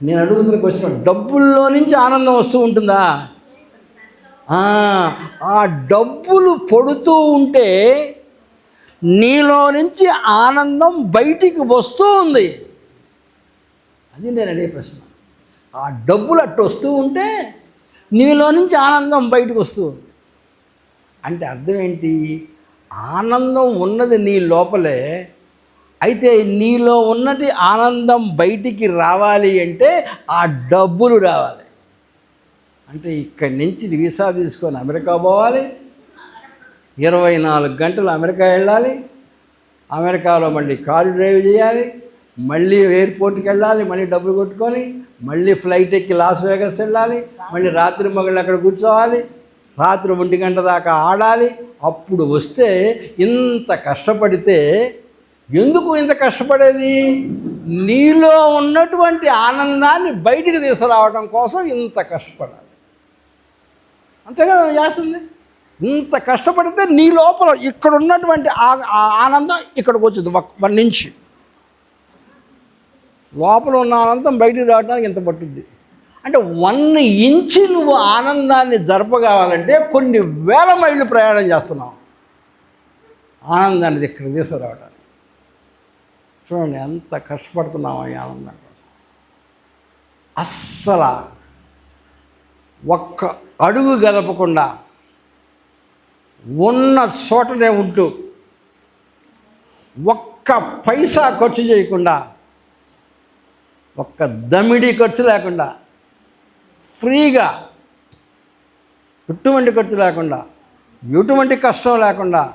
నేను అడుగుతున్న క్వశ్చన్, డబ్బుల్లో నుంచి ఆనందం వస్తూ ఉంటుందా? ఆ డబ్బులు పడుతూ ఉంటే నీలో నుంచి ఆనందం బయటికి వస్తూ ఉంది. అది నేను అడిగే ప్రశ్న. ఆ డబ్బులు అట్టు వస్తూ ఉంటే నీలో నుంచి ఆనందం బయటకు వస్తూ ఉంది అంటే అర్థం ఏంటి? ఆనందం ఉన్నది నీ లోపలే. అయితే నీలో ఉన్నటి ఆనందం బయటికి రావాలి అంటే ఆ డబ్బులు రావాలి. అంటే ఇక్కడి నుంచి వీసా తీసుకొని అమెరికా పోవాలి, 24 గంటలు అమెరికా వెళ్ళాలి, అమెరికాలో మళ్ళీ కారు డ్రైవ్ చేయాలి, మళ్ళీ ఎయిర్పోర్ట్కి వెళ్ళాలి, మళ్ళీ డబ్బులు కొట్టుకొని మళ్ళీ ఫ్లైట్ ఎక్కి లాస్ వేగస్ వెళ్ళాలి, మళ్ళీ రాత్రి మగళ్ళు అక్కడ కూర్చోవాలి, రాత్రి 1 గంట దాకా ఆడాలి. అప్పుడు వస్తే ఇంత కష్టపడితే ఎందుకు ఇంత కష్టపడేది? నీలో ఉన్నటువంటి ఆనందాన్ని బయటికి తీసుకురావడం కోసం ఇంత కష్టపడాలి. అంతేగా చేస్తుంది. ఇంత కష్టపడితే నీ లోపల ఇక్కడ ఉన్నటువంటి ఆనందం ఇక్కడికి వచ్చింది. 1 ఇంచ్ లోపల ఉన్న ఆనందం బయటికి రావడానికి ఇంత పట్టుద్ది. అంటే 1 ఇంచ్ నువ్వు ఆనందాన్ని జరపగావాలంటే కొన్ని వేల మైళ్ళు ప్రయాణం చేస్తున్నావు ఆనందాన్ని ఇక్కడ తీసుకురావడానికి. చూడండి ఎంత కష్టపడుతున్నావు ఈ ఆనందం కోసం. అస్సలు ఒక్క అడుగు గదపకుండా ఉన్న చోటనే ఉంటూ ఒక్క పైసా ఖర్చు చేయకుండా, ఒక్క దమిడి ఖర్చు లేకుండా, ఫ్రీగా, ఎటువంటి ఖర్చు లేకుండా, ఎటువంటి కష్టం లేకుండా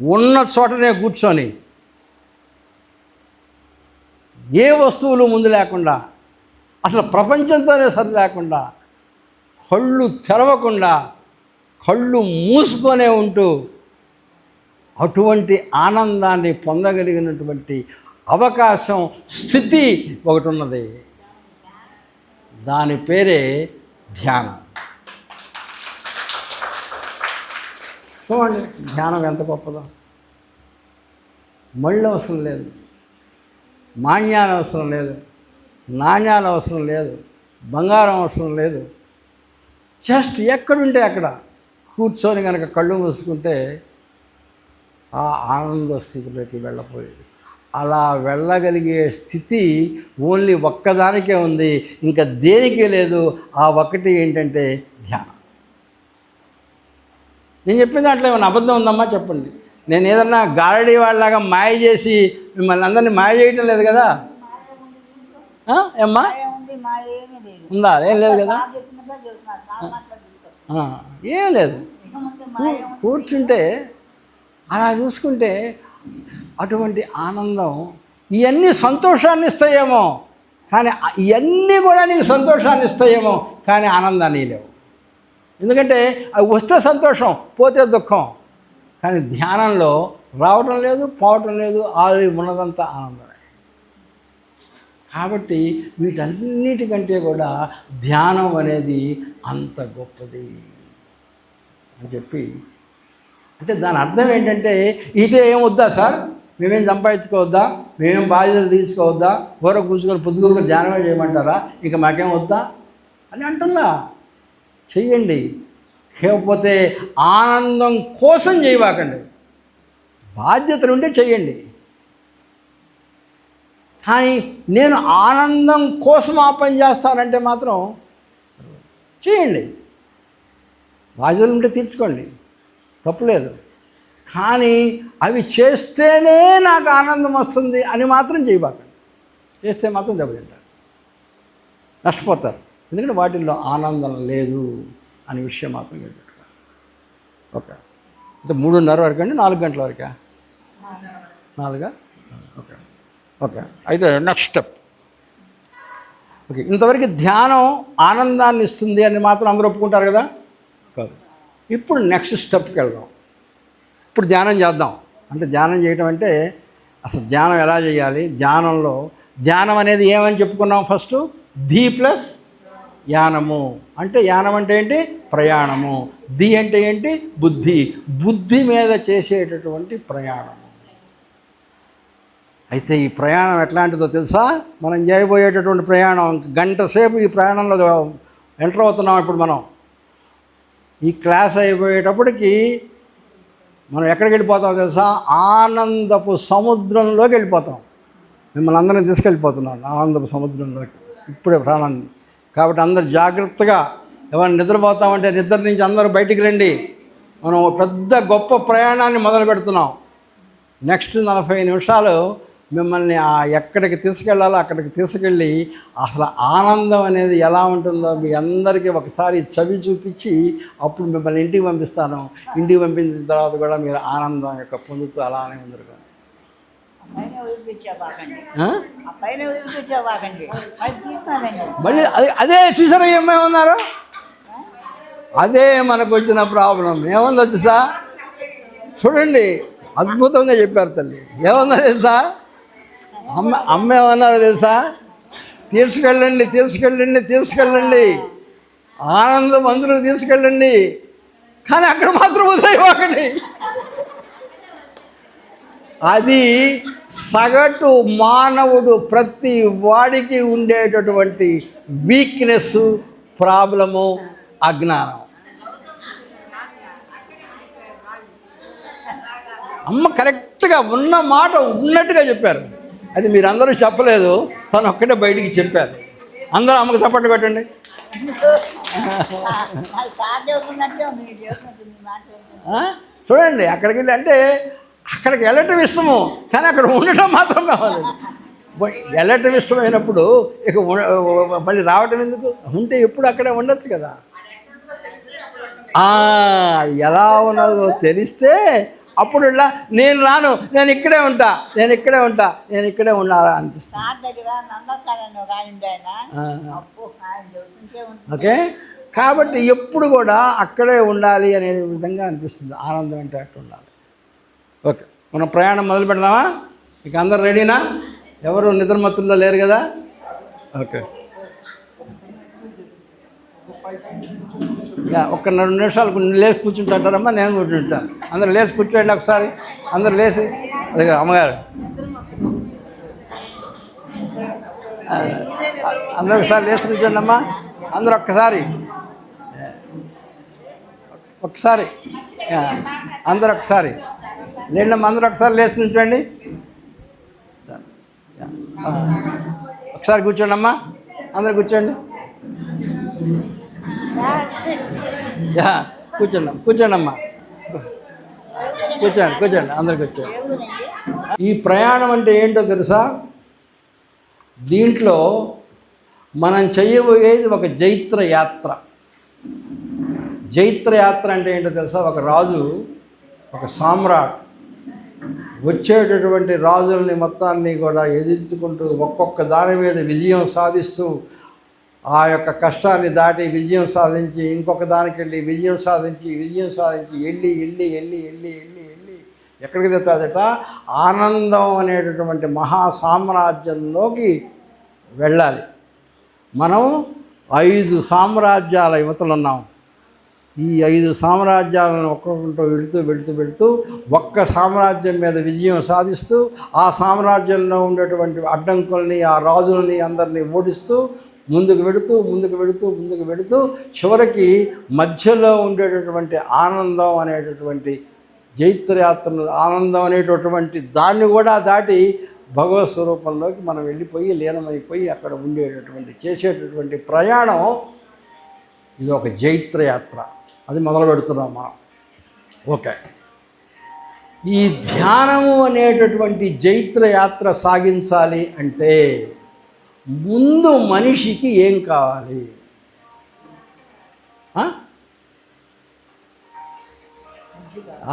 ఉన్న చోటనే కూర్చొని ఏ వస్తువులు ముందు లేకుండా, అసలు ప్రపంచంతోనే సరి లేకుండా, కళ్ళు తెరవకుండా కళ్ళు మూసుకొనే ఉంటూ అటువంటి ఆనందాన్ని పొందగలిగినటువంటి అవకాశం, స్థితి ఒకటి ఉన్నది. దాని పేరే ధ్యానం. చూడండి ధ్యానం ఎంత గొప్పదో. మళ్ళీ అవసరం లేదు, మాన్యాలు అవసరం లేదు, నాణ్యాలు అవసరం లేదు, బంగారం అవసరం లేదు. జస్ట్ ఎక్కడుంటే అక్కడ కూర్చొని కనుక కళ్ళు మూసుకుంటే ఆ ఆనంద స్థితిలోకి వెళ్ళపోయేది. అలా వెళ్ళగలిగే స్థితి ఓన్లీ ఒక్కదానికే ఉంది, ఇంకా దేనికే లేదు. ఆ ఒక్కటి ఏంటంటే ధ్యానం. నేను చెప్పిన దాంట్లో ఏమైనా అబద్ధం ఉందమ్మా చెప్పండి. నేను ఏదన్నా గారడీ వాళ్ళలాగా మాయ చేసి మిమ్మల్ని అందరినీ మాయ చేయటం లేదు కదా? ఏమ్మా ఉందా? ఏం లేదు కదా? ఏం లేదు. కూర్చుంటే అలా చూసుకుంటే అటువంటి ఆనందం, ఇవన్నీ సంతోషాన్ని ఇస్తాయేమో కానీ, ఇవన్నీ కూడా నీకు సంతోషాన్ని ఇస్తాయేమో కానీ ఆనందాన్ని లేవు. ఎందుకంటే అవి వస్తే సంతోషం, పోతే దుఃఖం. కానీ ధ్యానంలో రావటం లేదు, పోవటం లేదు, ఆల్రెడీ ఉన్నదంతా ఆనందమే. కాబట్టి వీటన్నిటికంటే కూడా ధ్యానం అనేది అంత గొప్పది అని చెప్పి, అంటే దాని అర్థం ఏంటంటే ఇదే ఏం వద్దా సార్, మేమేం సంపాదించుకోవద్దా, మేమేం బాధ్యతలు తీసుకోవద్దా, ఊర కూర్చుకొని పొద్దుగూరుకొని ధ్యానమే చేయమంటారా, ఇక మాకేం వద్దా అని అంటున్నా. చెయ్యండి, లేకపోతే ఆనందం కోసం చేయవాకండి. బాధ్యతలు ఉంటే చెయ్యండి. కానీ నేను ఆనందం కోసం ఆ పని చేస్తానంటే మాత్రం చేయండి. బాధ్యతలు ఉంటే తీర్చుకోండి, తప్పులేదు. కానీ అవి చేస్తేనే నాకు ఆనందం వస్తుంది అని మాత్రం చేయబాకండి. చేస్తే మాత్రం దెబ్బతింటారు, నష్టపోతారు. ఎందుకంటే వాటిల్లో ఆనందం లేదు అనే విషయం మాత్రం గుర్తుపెట్టుకోవాలి. ఓకే, అంటే 3:30 వరకు అండి, 4 గంటల వరకా? 4గా? Okay okay. అయితే నెక్స్ట్ స్టెప్. ఓకే, ఇంతవరకు ధ్యానం ఆనందాన్ని ఇస్తుంది అని మాత్రం అందరూ ఒప్పుకుంటారు కదా? కాదు. ఇప్పుడు నెక్స్ట్ స్టెప్కి వెళ్దాం. ఇప్పుడు ధ్యానం చేద్దాం. అంటే ధ్యానం చేయటం అంటే అసలు ధ్యానం ఎలా చేయాలి? ధ్యానంలో ధ్యానం అనేది ఏమని చెప్పుకున్నాం ఫస్ట్? ధీ plus annum. అంటే యానం అంటే ఏంటి? ప్రయాణము. ధీ అంటే ఏంటి? బుద్ధి. బుద్ధి మీద చేసేటటువంటి ప్రయాణము. అయితే ఈ ప్రయాణం ఎట్లాంటిదో తెలుసా? మనం చేయబోయేటటువంటి ప్రయాణం గంట సేపు ఈ ప్రయాణంలో ఎంటర్ అవుతున్నాం. ఇప్పుడు మనం ఈ క్లాస్ అయిపోయేటప్పటికి మనం ఎక్కడికి వెళ్ళిపోతాం తెలుసా? ఆనందపు సముద్రంలోకి వెళ్ళిపోతాం. మిమ్మల్ని అందరినీ తీసుకెళ్ళిపోతున్నాను ఆనందపు సముద్రంలోకి ఇప్పుడే ప్రాణాన్ని. కాబట్టి అందరు జాగ్రత్తగా, ఎవరైనా నిద్రపోతామంటే నిద్ర నుంచి అందరూ బయటికి రండి. మనం పెద్ద గొప్ప ప్రయాణాన్ని మొదలు పెడుతున్నాం. నెక్స్ట్ 40 నిమిషాలు మిమ్మల్ని ఎక్కడికి తీసుకెళ్ళాలో అక్కడికి తీసుకెళ్ళి అసలు ఆనందం అనేది ఎలా ఉంటుందో మీ అందరికీ ఒకసారి చవి చూపించి అప్పుడు మిమ్మల్ని ఇంటికి పంపిస్తాను. ఇంటికి పంపించిన తర్వాత కూడా మీరు ఆనందం యొక్క పొందుతూ అలానే ఉందరు. మళ్ళీ అదే చూసారా ఏమేమన్నారు? అదే మనకు వచ్చిన ప్రాబ్లం. ఏముందో తెలుసా? చూడండి, అద్భుతంగా చెప్పారు తల్లి. ఏమన్నా తెలుసా? అమ్మ ఏమన్నారు తెలుసా? తీసుకెళ్ళండి, తీసుకెళ్ళండి, తీసుకెళ్ళండి, ఆనందం అందరూ తీసుకెళ్ళండి, కానీ అక్కడ మాత్రం వదిలేవాకండి. అది సగటు మానవుడు ప్రతి వాడికి ఉండేటటువంటి వీక్నెస్, ప్రాబ్లము, అజ్ఞానం. అమ్మ కరెక్ట్గా ఉన్న మాట ఉన్నట్టుగా చెప్పారు. అది మీరు అందరూ చెప్పలేదు, తను ఒక్కటే బయటికి చెప్పారు. అందరూ అమ్మకు సపోర్ట్ పెట్టండి. చూడండి, అక్కడికి వెళ్ళి అంటే అక్కడికి వెళ్ళటం ఇష్టము, కానీ అక్కడ ఉండటం మాత్రం కావాలి. వెళ్ళటం ఇష్టమైనప్పుడు ఇక మళ్ళీ రావటం ఎందుకు? ఉంటే ఎప్పుడు అక్కడే ఉండొచ్చు కదా. ఎలా ఉన్నదో తెలిస్తే అప్పుడు ఇలా నేను రాను, నేను ఇక్కడే ఉంటా, నేను ఇక్కడే ఉంటా, నేను ఇక్కడే ఉండాలా అనిపిస్తుంది. ఓకే, కాబట్టి ఎప్పుడు కూడా అక్కడే ఉండాలి అనే విధంగా అనిపిస్తుంది. ఆనందం అంటే అట్లా ఉండాలి. ఓకే, మనం ప్రయాణం మొదలు పెడదామా? ఇక అందరు రెడీనా? ఎవరు నిద్రమత్తుల్లో లేరు కదా? ఓకే, ఒక్క 2 నిమిషాలు లేచి కూర్చుంటారమ్మా. నేను కూర్చుంటాను. అందరూ లేచి కూర్చోండి ఒకసారి. అందరూ లేచి, అదే అమ్మగారు అందరూ ఒకసారి లేచి కూర్చోండి అమ్మా. అందరూ ఒక్కసారి అందరూ ఒకసారి లేండమ్మా. అందరూ ఒకసారి లేచి నుంచోండి. ఒకసారి కూర్చోండి అమ్మా. అందరూ కూర్చోండి. కూర్చోండి అమ్మా. కూర్చోండి అందరు కూర్చోండి. ఈ ప్రయాణం అంటే ఏంటో తెలుసా? దీంట్లో మనం చేయబోయేది ఒక జైత్ర యాత్ర. జైత్ర యాత్ర అంటే ఏంటో తెలుసా? ఒక రాజు, ఒక సామ్రాట్ వచ్చేటటువంటి రాజుల్ని మొత్తాన్ని కూడా ఎదిరించుకుంటూ ఒక్కొక్క దాని మీద విజయం సాధిస్తూ ఆ యొక్క కష్టాన్ని దాటి విజయం సాధించి ఇంకొక దానికి వెళ్ళి విజయం సాధించి వెళ్ళి ఎక్కడికి తెస్తాదట? ఆనందం అనేటటువంటి మహా సామ్రాజ్యంలోకి వెళ్ళాలి. మనం 5 సామ్రాజ్యాల యువతలు ఉన్నాం. ఈ 5 సామ్రాజ్యాలను ఒక్కొక్కటి వెళుతూ ఒక్క సామ్రాజ్యం మీద విజయం సాధిస్తూ ఆ సామ్రాజ్యంలో ఉండేటువంటి అడ్డంకుల్ని, ఆ రాజుల్ని అందరినీ ఓడిస్తూ ముందుకు వెళుతూ చివరికి మధ్యలో ఉండేటటువంటి ఆనందం అనేటటువంటి జైత్రయాత్రను, ఆనందం అనేటటువంటి దాన్ని కూడా దాటి భగవత్ స్వరూపంలోకి మనం వెళ్ళిపోయి లీనమైపోయి అక్కడ ఉండేటటువంటి చేసేటటువంటి ప్రయాణం ఇది ఒక జైత్రయాత్ర. అది మొదలు పెడుతున్నాం మనం. ఓకే, ఈ ధ్యానము అనేటటువంటి జైత్రయాత్ర సాగించాలి అంటే ముందు మనిషికి ఏం కావాలి?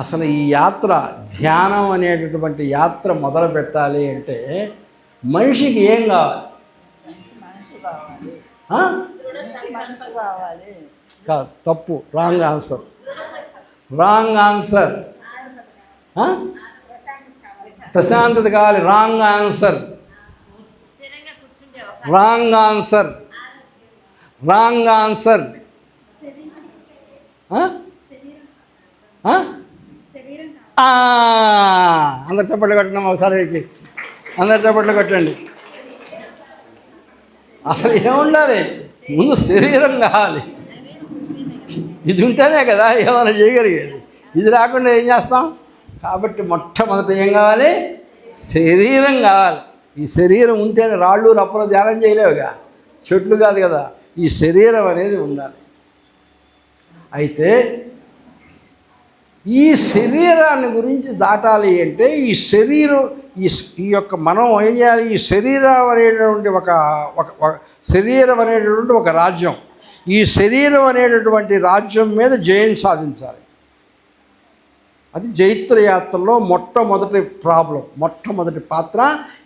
అసలు ఈ యాత్ర, ధ్యానం అనేటటువంటి యాత్ర మొదలు పెట్టాలి అంటే మనిషికి ఏం కావాలి? తప్పు, రాంగ్ ఆన్సర్. ప్రశాంతత కావాలి. Wrong answer. అందరు చప్పట్లు కట్టినాం ఒకసారి. అందరు చప్పట్లు కొట్టండి. అసలు ఏముండాలి? ముందు శరీరం కావాలి. ఇది ఉంటేనే కదా ఏమైనా చేయగలిగేది. ఇది రాకుండా ఏం చేస్తాం? కాబట్టి మొట్టమొదట ఏం కావాలి? శరీరం కావాలి. ఈ శరీరం ఉంటేనే రాళ్ళు రప్పలు ధ్యానం చేయలేవుగా, చెట్లు కాదు కదా. ఈ శరీరం అనేది ఉండాలి. అయితే ఈ శరీరాన్ని గురించి దాటాలి అంటే ఈ శరీరం ఈ యొక్క మనం ఏం చేయాలి? ఈ శరీరం అనేటువంటి ఒక శరీరం అనేటటువంటి ఒక రాజ్యం, ఈ శరీరం అనేటటువంటి రాజ్యం మీద జయం సాధించాలి. అది జైత్రయాత్రలో మొట్టమొదటి పాత్ర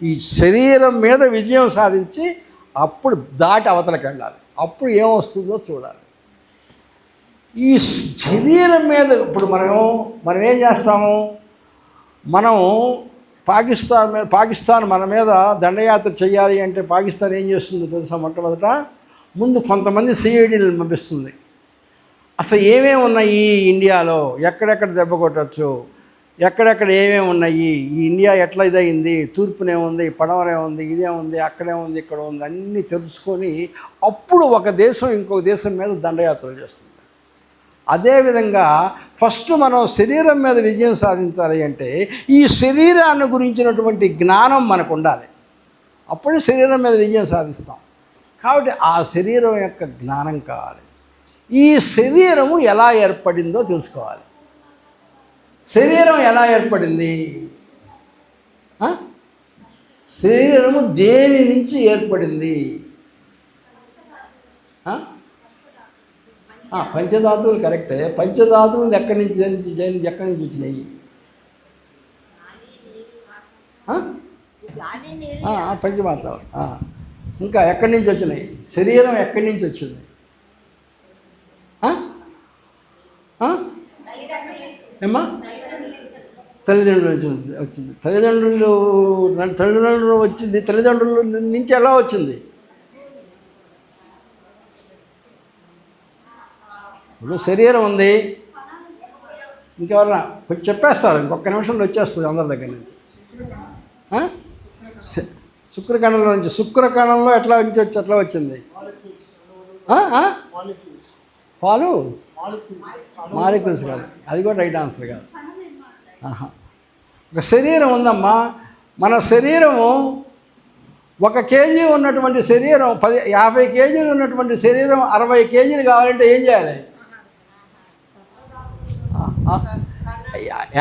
ఈ శరీరం మీద విజయం సాధించి అప్పుడు దాటి అవతలకి వెళ్ళాలి. అప్పుడు ఏమొస్తుందో చూడాలి. ఈ శరీరం మీద ఇప్పుడు మనం ఏం చేస్తాము? మనం పాకిస్తాన్ మన మీద దండయాత్ర చేయాలి అంటే పాకిస్తాన్ ఏం చేస్తుందో తెలుసా? మొట్టమొదట ముందు కొంతమంది సిఐడీలను పంపిస్తుంది. అసలు ఏమేమి ఉన్నాయి ఇండియాలో, ఎక్కడెక్కడ దెబ్బ కొట్టచ్చు, ఎక్కడెక్కడ ఏమేమి ఉన్నాయి, ఈ ఇండియా ఎట్లా ఇదయింది, తూర్పునేముంది, పడవనేముంది, ఇదేముంది, అక్కడే ఉంది, ఇక్కడ ఉంది, అన్నీ తెలుసుకొని అప్పుడు ఒక దేశం ఇంకొక దేశం మీద దండయాత్రలు చేస్తుంది. అదేవిధంగా ఫస్ట్ మనం శరీరం మీద విజయం సాధించాలి అంటే ఈ శరీరాన్ని గురించినటువంటి జ్ఞానం మనకు ఉండాలి. అప్పుడే శరీరం మీద విజయం సాధిస్తాం. కాబట్టి ఆ శరీరం యొక్క జ్ఞానం కావాలి. ఈ శరీరము ఎలా ఏర్పడిందో తెలుసుకోవాలి. శరీరం ఎలా ఏర్పడింది? శరీరము దేని నుంచి ఏర్పడింది? పంచధాతువులు కరెక్టే. పంచధాతువులు ఎక్కడి నుంచి వచ్చినాయి? పంచమాతాలు. ఇంకా ఎక్కడి నుంచి వచ్చినాయి? శరీరం ఎక్కడి నుంచి వచ్చింది? ఏమ్మా? తల్లిదండ్రుల నుంచి వచ్చింది. తల్లిదండ్రులు వచ్చింది. తల్లిదండ్రుల నుంచి ఎలా వచ్చింది? ఇప్పుడు శరీరం ఉంది, ఇంకెవరన్నా కొంచెం చెప్పేస్తారు, ఇంకొక నిమిషంలో వచ్చేస్తుంది అందరి దగ్గర నుంచి. శుక్రకణంలో నుంచి. శుక్రకణంలో ఎట్లా వచ్చింది? పాలు మాలిక్యూల్స్ కాదు, అది కూడా రైట్ ఆన్సర్ కాదు. ఒక శరీరం ఉందమ్మా. మన శరీరము 1 కేజీ ఉన్నటువంటి శరీరం 50 కేజీలు ఉన్నటువంటి శరీరం 60 కేజీలు కావాలంటే ఏం చేయాలి?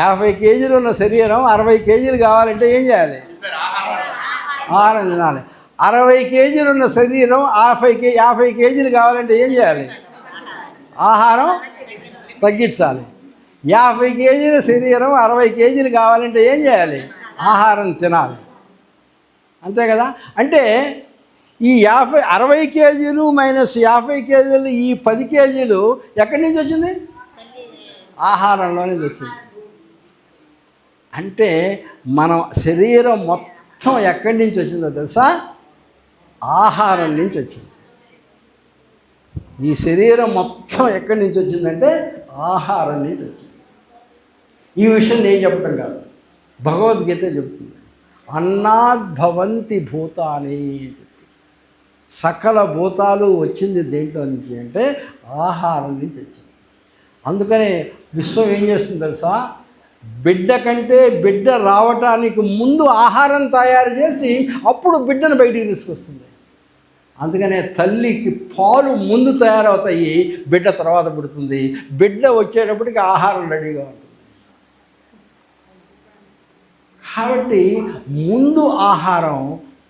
50 కేజీలు ఉన్న శరీరం 60 కేజీలు కావాలంటే ఏం చేయాలి? ఆహారం తినాలి. 60 కేజీలు ఉన్న శరీరం 50 కేజీలు కావాలంటే ఏం చేయాలి? ఆహారం తగ్గించాలి. 50 కేజీల శరీరం 60 కేజీలు కావాలంటే ఏం చేయాలి? ఆహారం తినాలి. అంతే కదా. అంటే ఈ 60 కేజీలు మైనస్ 50 కేజీలు, ఈ 10 కేజీలు ఎక్కడి నుంచి వచ్చింది? ఆహారంలో నుంచి వచ్చింది. అంటే మన శరీరం మొత్తం ఎక్కడి నుంచి వచ్చిందో తెలుసా? ఆహారం నుంచి వచ్చింది. ఈ శరీరం మొత్తం ఎక్కడి నుంచి వచ్చిందంటే ఆహారం నుంచి వచ్చింది. ఈ విషయం నేను చెప్పడం కాదు, భగవద్గీత చెప్తుంది. అన్నాద్భవంతి భూతాని చెప్పి సకల భూతాలు వచ్చింది దేంట్లో నుంచి అంటే ఆహారం నుంచి వచ్చింది. అందుకనే విశ్వం ఏం చేస్తుంది తెలుసా? బిడ్డ రావటానికి ముందు ఆహారం తయారు చేసి అప్పుడు బిడ్డను బయటికి తీసుకొస్తుంది. అందుకనే తల్లికి పాలు ముందు తయారవుతాయి, బిడ్డ తర్వాత పుడుతుంది. బిడ్డ వచ్చేటప్పటికి ఆహారం రెడీగా ఉంటుంది. కాబట్టి ముందు ఆహారం,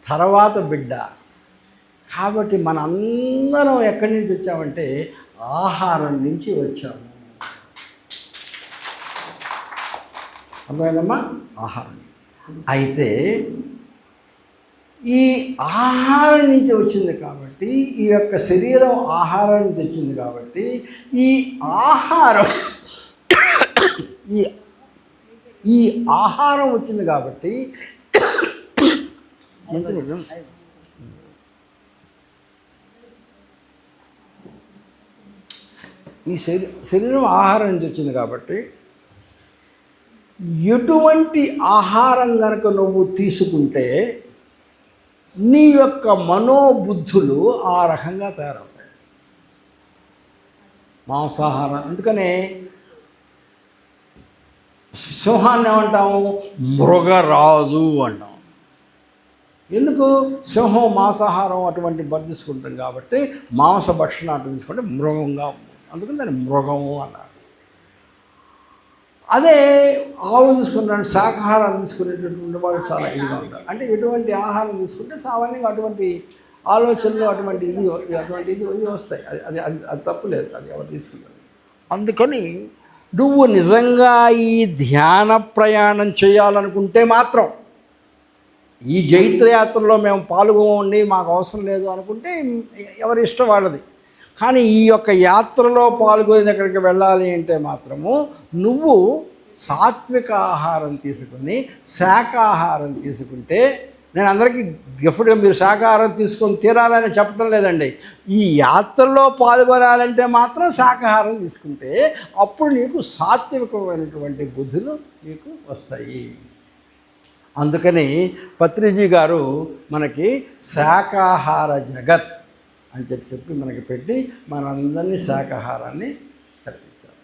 తర్వాత బిడ్డ. కాబట్టి మనందరం ఎక్కడి నుంచి వచ్చామంటే ఆహారం నుంచి వచ్చాము. అర్థమైందమ్మా? ఆహారం. అయితే ఈ ఆహారం నుంచి వచ్చింది కాబట్టి, ఈ యొక్క శరీరం ఆహారం నుంచి వచ్చింది కాబట్టి, ఈ ఆహారం ఈ ఆహారం వచ్చింది కాబట్టి ఈ శరీరం ఆహారం నుంచి వచ్చింది కాబట్టి ఎటువంటి ఆహారం కనుక నువ్వు తీసుకుంటే నీ యొక్క మనోబుద్ధులు ఆ రకంగా తయారవుతాయి. మాంసాహారం అందుకనే సింహాన్ని ఏమంటాము? మృగరాజు అంటాం. ఎందుకు? సింహం మాంసాహారం అటువంటి తీసుకుంటాం కాబట్టి, మాంసభక్షణ అటు తీసుకుంటే మృగంగా ఉంటుంది, అందుకని దాన్ని మృగము అన్నారు. అదే ఆవు తీసుకున్నాడు, శాకాహారం తీసుకునేటటువంటి వాళ్ళు చాలా ఇదిగా ఉంటారు. అంటే ఎటువంటి ఆహారం తీసుకుంటే సామాన్యంగా అటువంటి ఆలోచనలు అటువంటి ఇది వస్తాయి. అది అది అది తప్పులేదు, అది ఎవరు తీసుకుంటారు. అందుకని నువ్వు నిజంగా ఈ ధ్యాన ప్రయాణం చేయాలనుకుంటే మాత్రం, ఈ జైత్రయాత్రలో మేము పాల్గొండి మాకు అవసరం లేదు అనుకుంటే ఎవరి ఇష్టం వాళ్ళది. కానీ ఈ యొక్క యాత్రలో పాల్గొని దగ్గరికి వెళ్ళాలి అంటే మాత్రము నువ్వు సాత్విక ఆహారం తీసుకొని శాకాహారం తీసుకుంటే, నేను అందరికీ ఎప్పుడుగా మీరు శాకాహారం తీసుకొని తీరాలని చెప్పడం లేదండి. ఈ యాత్రలో పాల్గొనాలంటే మాత్రం శాకాహారం తీసుకుంటే అప్పుడు నీకు సాత్వికమైనటువంటి బుద్ధులు నీకు వస్తాయి. అందుకని పత్రిజీ గారు మనకి శాకాహార జగత్ అని చెప్పి మనకి పెట్టి మనందరినీ శాకాహారాన్ని కల్పించారు.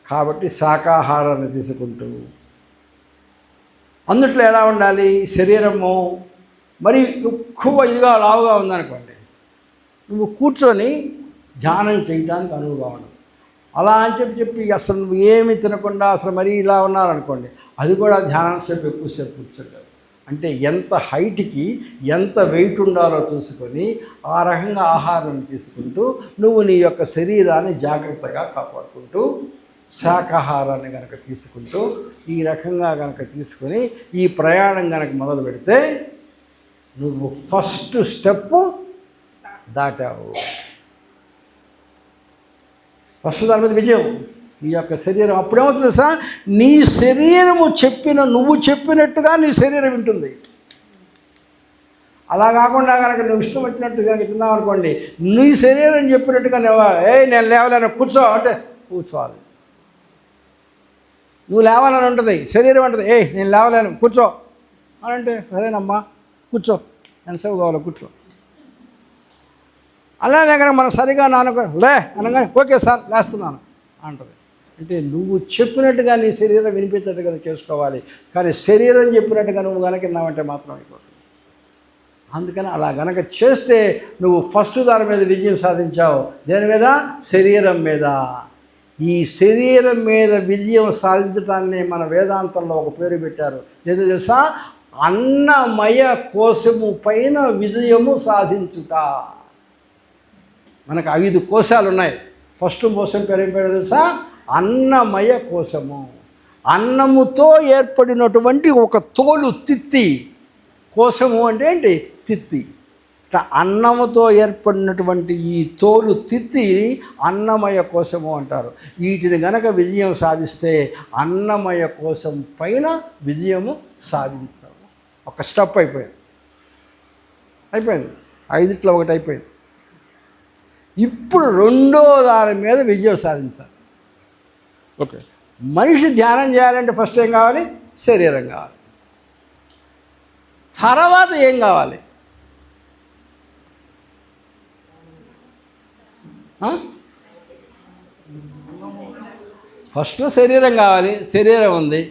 కాబట్టి శాకాహారాన్ని తీసుకుంటూ అందుట్లో ఎలా ఉండాలి? శరీరము మరి ఎక్కువ ఇదిగా లావుగా ఉందనుకోండి, నువ్వు కూర్చొని ధ్యానం చేయడానికి అనువుగా ఉండదు. అలా అని చెప్పి అసలు నువ్వు ఏమి తినకుండా అసలు మరీ ఇలా ఉన్నారనుకోండి, అది కూడా ధ్యానం సేపు ఎక్కువసేపు కూర్చోలేదు. అంటే ఎంత హైట్కి ఎంత వెయిట్ ఉండాలో చూసుకొని ఆ రకంగా ఆహారం తీసుకుంటూ నువ్వు నీ యొక్క శరీరాన్ని జాగ్రత్తగా కాపాడుకుంటూ శాకాహారాన్ని కనుక తీసుకుంటూ ఈ రకంగా కనుక తీసుకొని ఈ ప్రయాణం కనుక మొదలు పెడితే నువ్వు ఫస్ట్ స్టెప్ దాటావు. ఫస్ట్ దాని మీద విజయం. నీ యొక్క శరీరం అప్పుడేమవుతుంది సార్? నీ శరీరము నువ్వు చెప్పినట్టుగా నీ శరీరం వింటుంది. అలా కాకుండా కనుక నువ్వు ఇష్టం వచ్చినట్టు కనుక తిన్నావు అనుకోండి, నీ శరీరం చెప్పినట్టుగా నేను లేవలేను కూర్చో అంటే కూర్చోవాలి. నువ్వు లేవాలని ఉంటుంది, శరీరం అంటుంది నేను లేవలేను కూర్చో అని అంటే సరేనమ్మా కూర్చో, ఎంతసేపు కావాలో కూర్చో. అలానే కనుక మనం సరిగా లే అనగానే ఓకే సార్ లేస్తున్నాను అంటుంది. అంటే నువ్వు చెప్పినట్టుగా నీ శరీరం వినిపించేట్టుగా చేసుకోవాలి. కానీ శరీరం చెప్పినట్టుగా నువ్వు కనుక విన్నావంటే మాత్రం అయిపోతుంది. అందుకని అలా గనక చేస్తే నువ్వు ఫస్ట్ దాని మీద విజయం సాధించావు. దేని మీద? శరీరం మీద. ఈ శరీరం మీద విజయం సాధించడాన్ని మన వేదాంతంలో ఒక పేరు పెట్టారు. ఏదో తెలుసా? అన్నమయ కోశము పైన విజయము సాధించుట. మనకు 5 కోశాలు ఉన్నాయి. ఫస్ట్ కోశం పేరు ఏం పేరు తెలుసా? అన్నమయ కోశము. అన్నముతో ఏర్పడినటువంటి ఒక తోలు తిత్తి. కోశము అంటే ఏంటి? తిత్తి. అన్నముతో ఏర్పడినటువంటి ఈ తోలు తిత్తి అన్నమయ కోశము అంటారు. వీటిని గనక విజయం సాధిస్తే అన్నమయ కోశం పైన విజయము సాధించాము. ఒక స్టెప్ అయిపోయింది. 5ట్లో ఒకటి అయిపోయింది. ఇప్పుడు రెండో దాని మీద విజయం సాధించాలి. ఓకే, మనిషి ధ్యానం చేయాలంటే ఫస్ట్ ఏం కావాలి? శరీరం కావాలి. తర్వాత ఏం కావాలి? ఫస్ట్ శరీరం కావాలి. శరీరం ఉంది.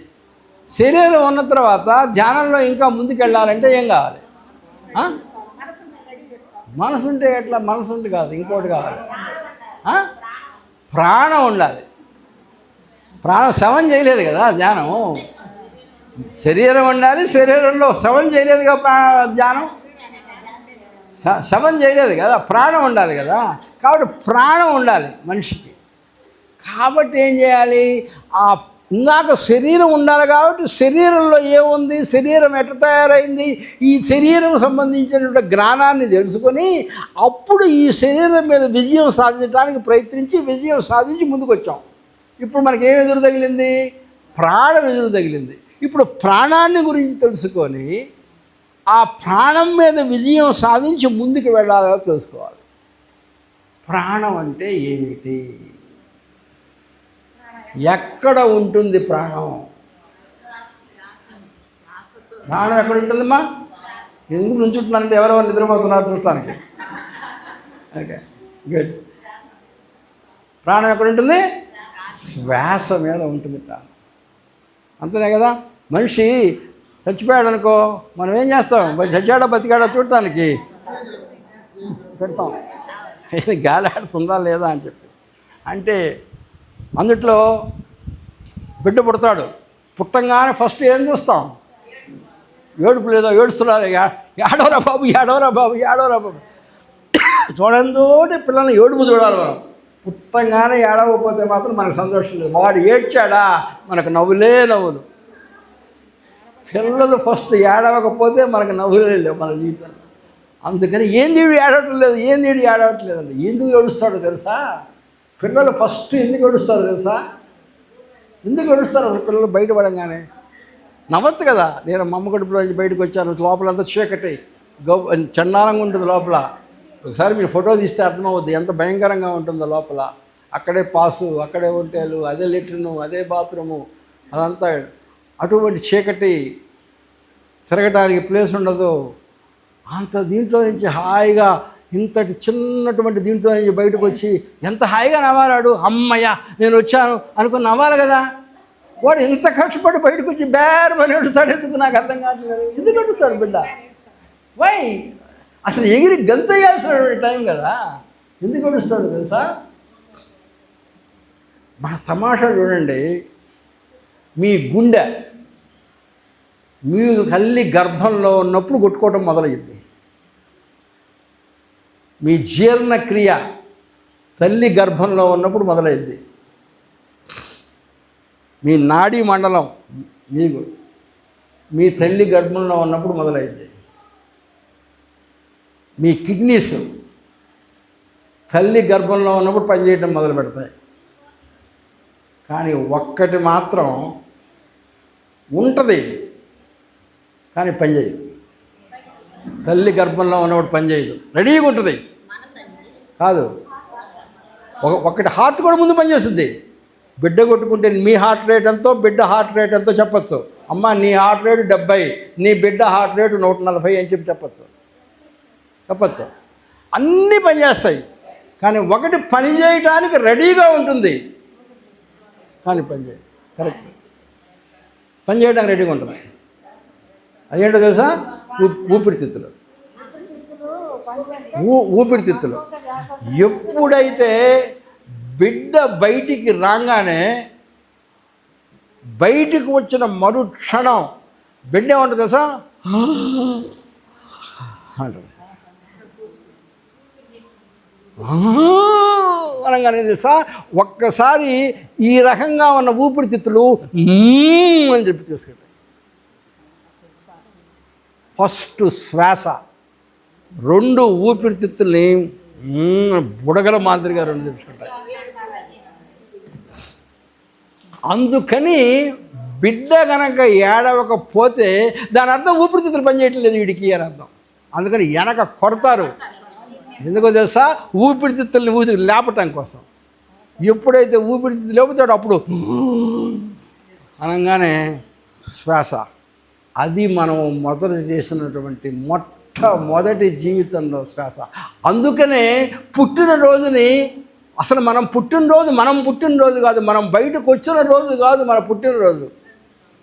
శరీరం ఉన్న తర్వాత ధ్యానంలో ఇంకా ముందుకెళ్ళాలంటే ఏం కావాలి? మనసు ఉంటే ఎట్లా? మనసు ఉంటే కాదు, ఇంకోటి కావాలి. ప్రాణం ఉండాలి. ప్రాణం శవం చేయలేదు కదా ధ్యానం. శరీరం ఉండాలి, శరీరంలో శవం చేయలేదు కదా ధ్యానం. శవం చేయలేదు కదా, ప్రాణం ఉండాలి కదా. కాబట్టి ప్రాణం ఉండాలి మనిషికి. కాబట్టి ఏం చేయాలి? ఇందాక శరీరం ఉండాలి కాబట్టి శరీరంలో ఏముంది, శరీరం ఎట్లా తయారైంది, ఈ శరీరం సంబంధించినటువంటి జ్ఞానాన్ని తెలుసుకొని అప్పుడు ఈ శరీరం మీద విజయం సాధించడానికి ప్రయత్నించి విజయం సాధించి ముందుకు వచ్చాం. ఇప్పుడు మనకి ఏం ఎదురు తగిలింది? ప్రాణం ఎదురు తగిలింది. ఇప్పుడు ప్రాణాన్ని గురించి తెలుసుకొని ఆ ప్రాణం మీద విజయం సాధించి ముందుకు వెళ్ళాలో తెలుసుకోవాలి. ప్రాణం అంటే ఏమిటి? ఎక్కడ ఉంటుంది ప్రాణం? ప్రాణం ఎక్కడ ఉంటుందమ్మా? ఎందుకు నుంచుంటున్నానంటే ఎవరెవరు నిద్రపోతున్నారు చూడటానికి. Okay, good. ప్రాణం ఎక్కడ ఉంటుంది? శ్వాస మీద ఉంటుంది ప్రాణం. అంతనే కదా. మనిషి చచ్చిపోయాడు అనుకో, మనం ఏం చేస్తాం? చచ్చాడో బతికాడో చూడటానికి పెడతాం, ఇది గాలి ఆడుతుందా లేదా అని చెప్పి. అంటే అందుట్లో బిడ్డ పుడతాడు, పుట్టంగానే ఫస్ట్ ఏం చూస్తాం? ఏడుపు లేదో, ఏడుస్తున్నారు, ఏడవరా బాబు, ఏడవరా బాబు, ఏడవరా బాబు. చూడంతోటి పిల్లల్ని ఏడుపు చూడాలి మనం. పుట్టంగానే ఏడవకపోతే మాత్రం మనకు సంతోషం లేదు. వాడు ఏడ్చాడా, మనకు నవ్వులే నవ్వులు. పిల్లలు ఫస్ట్ ఏడవకపోతే మనకు నవ్వులే లేవు మన జీవితంలో. అందుకని ఏంది ఏడవటం లేదు, ఏంది ఏడవట్లేదండి. ఎందుకు ఏడుస్తాడో తెలుసా? పిల్లలు ఫస్ట్ ఎందుకు ఏడుస్తారో తెలుసా? ఎందుకు ఏడుస్తారు అసలు పిల్లలు బయటపడంగానే? నవ్వచ్చు కదా. నేను మా అమ్మ కడుపులో నుంచి బయటకు వచ్చాను, లోపలంతా చీకటి చండాలంగా ఉంటుంది లోపల. ఒకసారి మీరు ఫోటో తీస్తే అర్థమవుద్ది ఎంత భయంకరంగా ఉంటుందో లోపల. అక్కడే పాసు, అక్కడే ఒంటేలు, అదే లెట్రిను, అదే బాత్రూము, అదంతా అటువంటి చీకటి, తిరగటానికి ప్లేస్ ఉండదు. అంత దీంట్లో నుంచి హాయిగా ఇంతటి చిన్నటువంటి దీంట్లో నుంచి బయటకు వచ్చి ఎంత హాయిగా నవ్వాలాడు. అమ్మయ్య నేను వచ్చాను అనుకుని నవ్వాలి కదా. వాడు ఇంత కష్టపడి బయటకు వచ్చి బేరమని ఏడుస్తాడు. ఎందుకు నాకు అర్థం కావట్లేదు. ఎందుకు ఏడుస్తాడు బిడ్డ? వై? అసలు ఎగిరి గంతయ్యాల్సిన టైం కదా. ఎందుకు ఏడుస్తాడు తెలుసా? మన తమాషా చూడండి. మీ గుండె మీ తల్లి గర్భంలో ఉన్నప్పుడు కొట్టుకోవటం మొదలయ్యింది. మీ జీర్ణక్రియ తల్లి గర్భంలో ఉన్నప్పుడు మొదలైంది. మీ నాడీ మండలం మీకు మీ తల్లి గర్భంలో ఉన్నప్పుడు మొదలైంది. మీ కిడ్నీస్ తల్లి గర్భంలో ఉన్నప్పుడు పనిచేయటం మొదలు పెడతాయి. కానీ ఒక్కటి మాత్రం ఉంటుంది, కానీ పనిచేయదు. తల్లి గర్భంలో ఉన్నప్పుడు పనిచేయదు, రెడీగా ఉంటుంది కాదు. ఒకటి హార్ట్ కూడా ముందు పనిచేస్తుంది. బిడ్డ కొట్టుకుంటే మీ హార్ట్ రేట్ ఎంతో, బిడ్డ హార్ట్ రేట్ ఎంతో చెప్పచ్చు. అమ్మ నీ హార్ట్ రేటు 70, నీ బిడ్డ హార్ట్ రేటు 140 అని చెప్పచ్చు. అన్నీ పనిచేస్తాయి, కానీ ఒకటి పని చేయటానికి రెడీగా ఉంటుంది, కానీ పని చేయదు. కరెక్ట్, పని చేయడానికి రెడీగా ఉంటుంది. అదేంటో తెలుసా? ఊపిరితిత్తులు. ఊపిరితిత్తులు ఎప్పుడైతే బిడ్డ బయటికి రాగానే బయటికి వచ్చిన మరుక్షణం బిడ్డ ఏమంటుంది తెలుసా? అంటుంది. అనగానే తెలుసా, ఒక్కసారి ఈ రకంగా ఉన్న ఊపిరితిత్తులు అని చెప్పి తీసుకెళ్ళి ఫస్ట్ శ్వాస 2 ఊపిరితిత్తుల్ని బుడగల మాదిరిగా 2 తీసుకుంటాయి. అందుకని బిడ్డ కనుక ఏడవకపోతే దాని అర్థం ఊపిరితిత్తులు పనిచేయటం లేదు వీడికి అని అర్థం. అందుకని వెనక కొడతారు. ఎందుకో తెలుసా? ఊపిరితిత్తుల్ని లేపటం కోసం. ఎప్పుడైతే ఊపిరితిత్తులు లేపుతాడో అప్పుడు అనగానే శ్వాస. అది మనం మొదట చేసినటువంటి మొట్టమొదటి జీవితంలో శ్వాస. అందుకనే పుట్టినరోజుని అసలు మనం పుట్టినరోజు కాదు, మనం బయటకు వచ్చిన రోజు కాదు మన పుట్టినరోజు.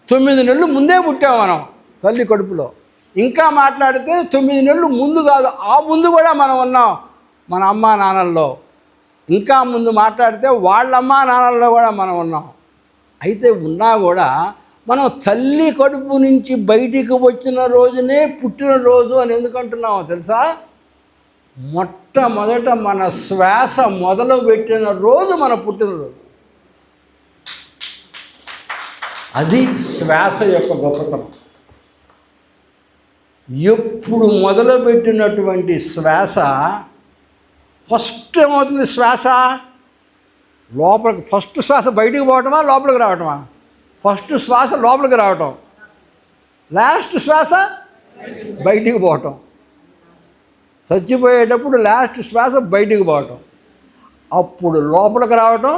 9 నెలలు ముందే పుట్టాం మనం తల్లి కడుపులో. ఇంకా మాట్లాడితే 9 నెలలు ముందు కాదు, ఆ ముందు కూడా మనం ఉన్నాం మన అమ్మా నాన్నల్లో. ఇంకా ముందు మాట్లాడితే వాళ్ళ అమ్మా నాన్నల్లో కూడా మనం ఉన్నాం. అయితే ఉన్నా కూడా మనం తల్లి కడుపు నుంచి బయటికి వచ్చిన రోజునే పుట్టినరోజు అని ఎందుకంటున్నామో తెలుసా? మొట్టమొదట మన శ్వాస మొదలు పెట్టిన రోజు మన పుట్టినరోజు. అది శ్వాస యొక్క గొప్పతనం. ఎప్పుడు మొదలుపెట్టినటువంటి శ్వాస ఫస్ట్ ఏమవుతుంది? శ్వాస లోపలికి, ఫస్ట్ శ్వాస బయటికి పోవటమా లోపలికి రావటమా? ఫస్ట్ శ్వాస లోపలికి రావటం, లాస్ట్ శ్వాస బయటికి పోవటం. చచ్చిపోయేటప్పుడు లాస్ట్ శ్వాస బయటికి పోవటం, అప్పుడు లోపలికి రావటం,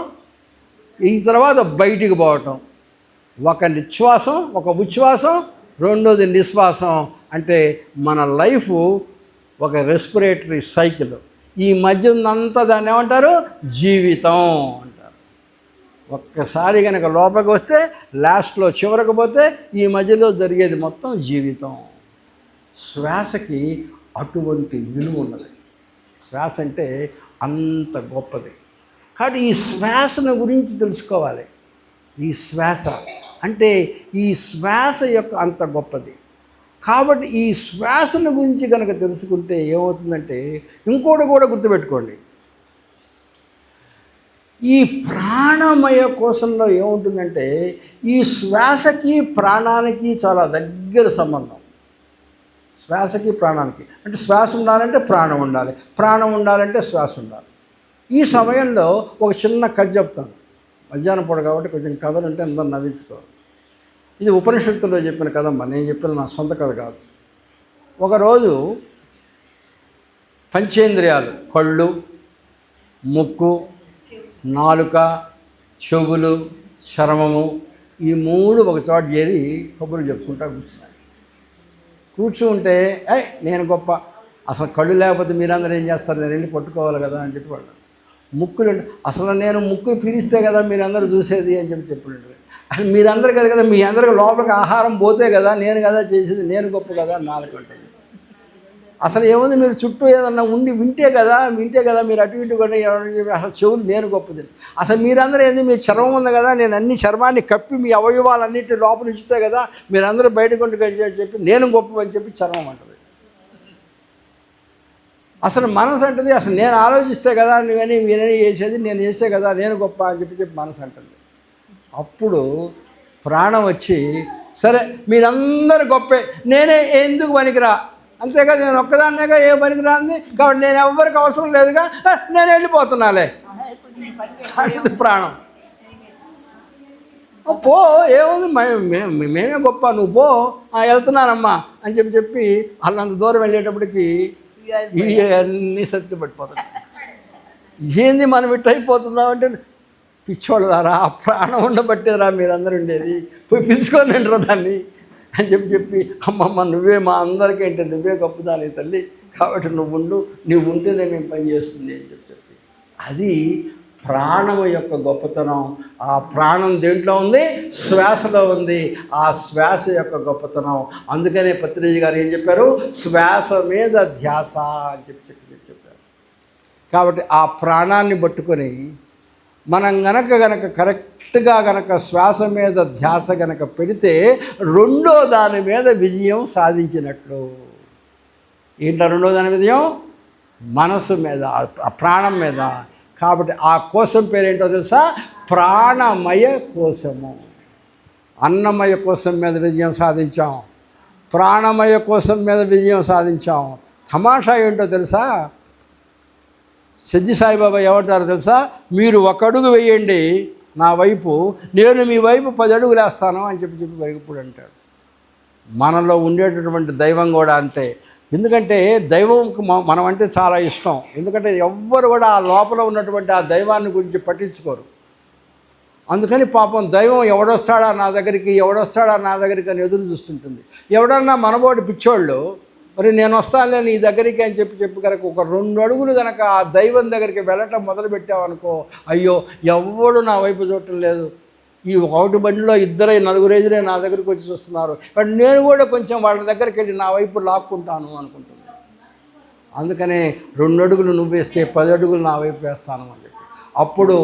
ఈ తర్వాత బయటికి పోవటం. ఒక నిశ్వాసం, ఒక ఉచ్ఛ్వాసం, రెండోది నిశ్వాసం. అంటే మన లైఫ్ ఒక రెస్పిరేటరీ సైకిల్. ఈ మధ్య ఉన్నంతా దాన్ని ఏమంటారు? జీవితం అంటారు. ఒక్కసారి కనుక లోపలికి వస్తే లాస్ట్లో చివరకు పోతే ఈ మధ్యలో జరిగేది మొత్తం జీవితం. శ్వాసకి అటువంటి విలువ ఉన్నది. శ్వాస అంటే అంత గొప్పది. కాబట్టి ఈ శ్వాసను గురించి తెలుసుకోవాలి. ఈ శ్వాస అంటే ఈ శ్వాస యొక్క అంత గొప్పది. కాబట్టి ఈ శ్వాసను గురించి కనుక తెలుసుకుంటే ఏమవుతుందంటే, ఇంకోటి కూడా గుర్తుపెట్టుకోండి, ఈ ప్రాణమయ కోశంలో ఏముంటుందంటే ఈ శ్వాసకి ప్రాణానికి చాలా దగ్గర సంబంధం. శ్వాసకి ప్రాణానికి అంటే శ్వాస ఉండాలంటే ప్రాణం ఉండాలి, ప్రాణం ఉండాలంటే శ్వాస ఉండాలి. ఈ సమయంలో ఒక చిన్న కథ చెప్తాను. మధ్యాహ్నం పూట కాబట్టి కొంచెం కథలు అంటే అందరూ నవ్వించుకోవాలి. ఇది ఉపనిషత్తుల్లో చెప్పిన కథమ్మా, నేను చెప్పిన నా సొంత కథ కాదు. ఒకరోజు పంచేంద్రియాలు, కళ్ళు, ముక్కు, నాలుక, చెవులు, చర్మము, ఈ మూడు ఒక చోట చేరి కబుర్లు చెప్పుకుంటా కూర్చున్నాయి. కూర్చుంటే నేను గొప్ప, అసలు కళ్ళు లేకపోతే మీరందరూ ఏం చేస్తారు, నేను వెళ్ళి పట్టుకోవాలి కదా అని చెప్పి వాళ్ళు. ముక్కులు అసలు నేను ముక్కు పిలిస్తే కదా మీరందరూ చూసేది అని చెప్పి చెప్పాడు. అసలు మీరందరూ కదా మీ అందరికి లోపలికి ఆహారం పోతే కదా నేను కదా చేసేది, నేను గొప్ప కదా నాలుగు ఉంటుంది. అసలు ఏముంది, మీరు చుట్టూ ఏదన్నా ఉండి వింటే కదా మీరు అటు ఇటు కూడా అసలు చెవులు నేను గొప్పది. అసలు మీరందరూ ఏంది, మీ చర్మం ఉంది కదా, నేను అన్ని చర్మాన్ని కప్పి మీ అవయవాలన్నింటి లోపల ఉంచితే కదా మీరందరూ బయటకు చెప్పి నేను గొప్ప అని చెప్పి చర్మం అంటుంది. అసలు మనసు అంటుంది, అసలు నేను ఆలోచిస్తే కదా నువ్వని మీరని చేసేది, నేను చేస్తే కదా నేను గొప్ప అని చెప్పి మనసు అంటుంది. అప్పుడు ప్రాణం వచ్చి, సరే మీరందరూ గొప్పే, నేనే ఎందుకు పనికిరా, అంతేగా నేను ఒక్కదాన్నేగా ఏ పనికిరా అంది, కాబట్టి నేను ఎవరికి అవసరం లేదుగా, నేను వెళ్ళిపోతున్నాలే ప్రాణం. పో, ఏముంది, మేమే గొప్ప, నువ్వు పో, వెళ్తున్నానమ్మా అని చెప్పి వాళ్ళంత దూరం వెళ్ళేటప్పటికి అన్నీ సత్తి పడిపోతాయి. ఏంది మనం ఇట్టు అయిపోతున్నామంటే, పిచ్చోళ్ళు రారా, ఆ ప్రాణం ఉండబట్టేరా మీరందరూ ఉండేది, పోయి పిలుచుకొని రా దాన్ని అని చెప్పి అమ్మమ్మ నువ్వే మా అందరికీ ఏంటంటే నువ్వే గొప్పదాని తల్లి, కాబట్టి నువ్వు ఉంటేనే మేము పని చేస్తుంది అని చెప్పి. అది ప్రాణం యొక్క గొప్పతనం. ఆ ప్రాణం దేంట్లో ఉంది? శ్వాసలో ఉంది. ఆ శ్వాస యొక్క గొప్పతనం. అందుకనే పత్రిజీ గారు ఏం చెప్పారు? శ్వాస మీద ధ్యాస అని చెప్పారు. కాబట్టి ఆ ప్రాణాన్ని పట్టుకొని మనం గనక కరెక్ట్గా శ్వాస మీద ధ్యాస గనక పెడితే రెండో దాని మీద విజయం సాధించినట్లు. ఏంటో రెండో దాని విజయం? మనసు మీద, ఆ ప్రాణం మీద. కాబట్టి ఆ కోశం పేరేంటో తెలుసా? ప్రాణమయ కోశము. అన్నమయ కోశం మీద విజయం సాధించాం, ప్రాణమయ కోశం మీద విజయం సాధించాం. తమాషా ఏంటో తెలుసా? సజ్జి సాయిబాబా ఏమంటారో తెలుసా? మీరు ఒక అడుగు వేయండి నా వైపు, నేను మీ వైపు 10 అడుగులు వేస్తాను అని చెప్పి ఇప్పుడు అంటాడు. మనలో ఉండేటటువంటి దైవం కూడా అంతే. ఎందుకంటే దైవంకు మనం అంటే చాలా ఇష్టం. ఎందుకంటే ఎవ్వరు కూడా ఆ లోపల ఉన్నటువంటి ఆ దైవాన్ని గురించి పట్టించుకోరు. అందుకని పాపం దైవం ఎవడొస్తాడా నా దగ్గరికి అని ఎదురు చూస్తుంటుంది. ఎవడన్నా మనబోటి పిచ్చోళ్ళు, మరి నేను వస్తానులే నీ దగ్గరికి అని చెప్పి కనుక ఒక 2 అడుగులు కనుక ఆ దైవం దగ్గరికి వెళ్ళటం మొదలుపెట్టామనుకో, అయ్యో ఎవడు నా వైపు చూడటం లేదు, ఈ ఒకటి బండిలో 2-4 నా దగ్గరికి వచ్చి చూస్తున్నారు, బట్ నేను కూడా కొంచెం వాళ్ళ దగ్గరికి వెళ్ళి నా వైపు లాక్కుంటాను అనుకుంటున్నాను. అందుకనే 2 అడుగులు నువ్వు వేస్తే 10 అడుగులు నా వైపు వేస్తాను అని చెప్పి. అప్పుడు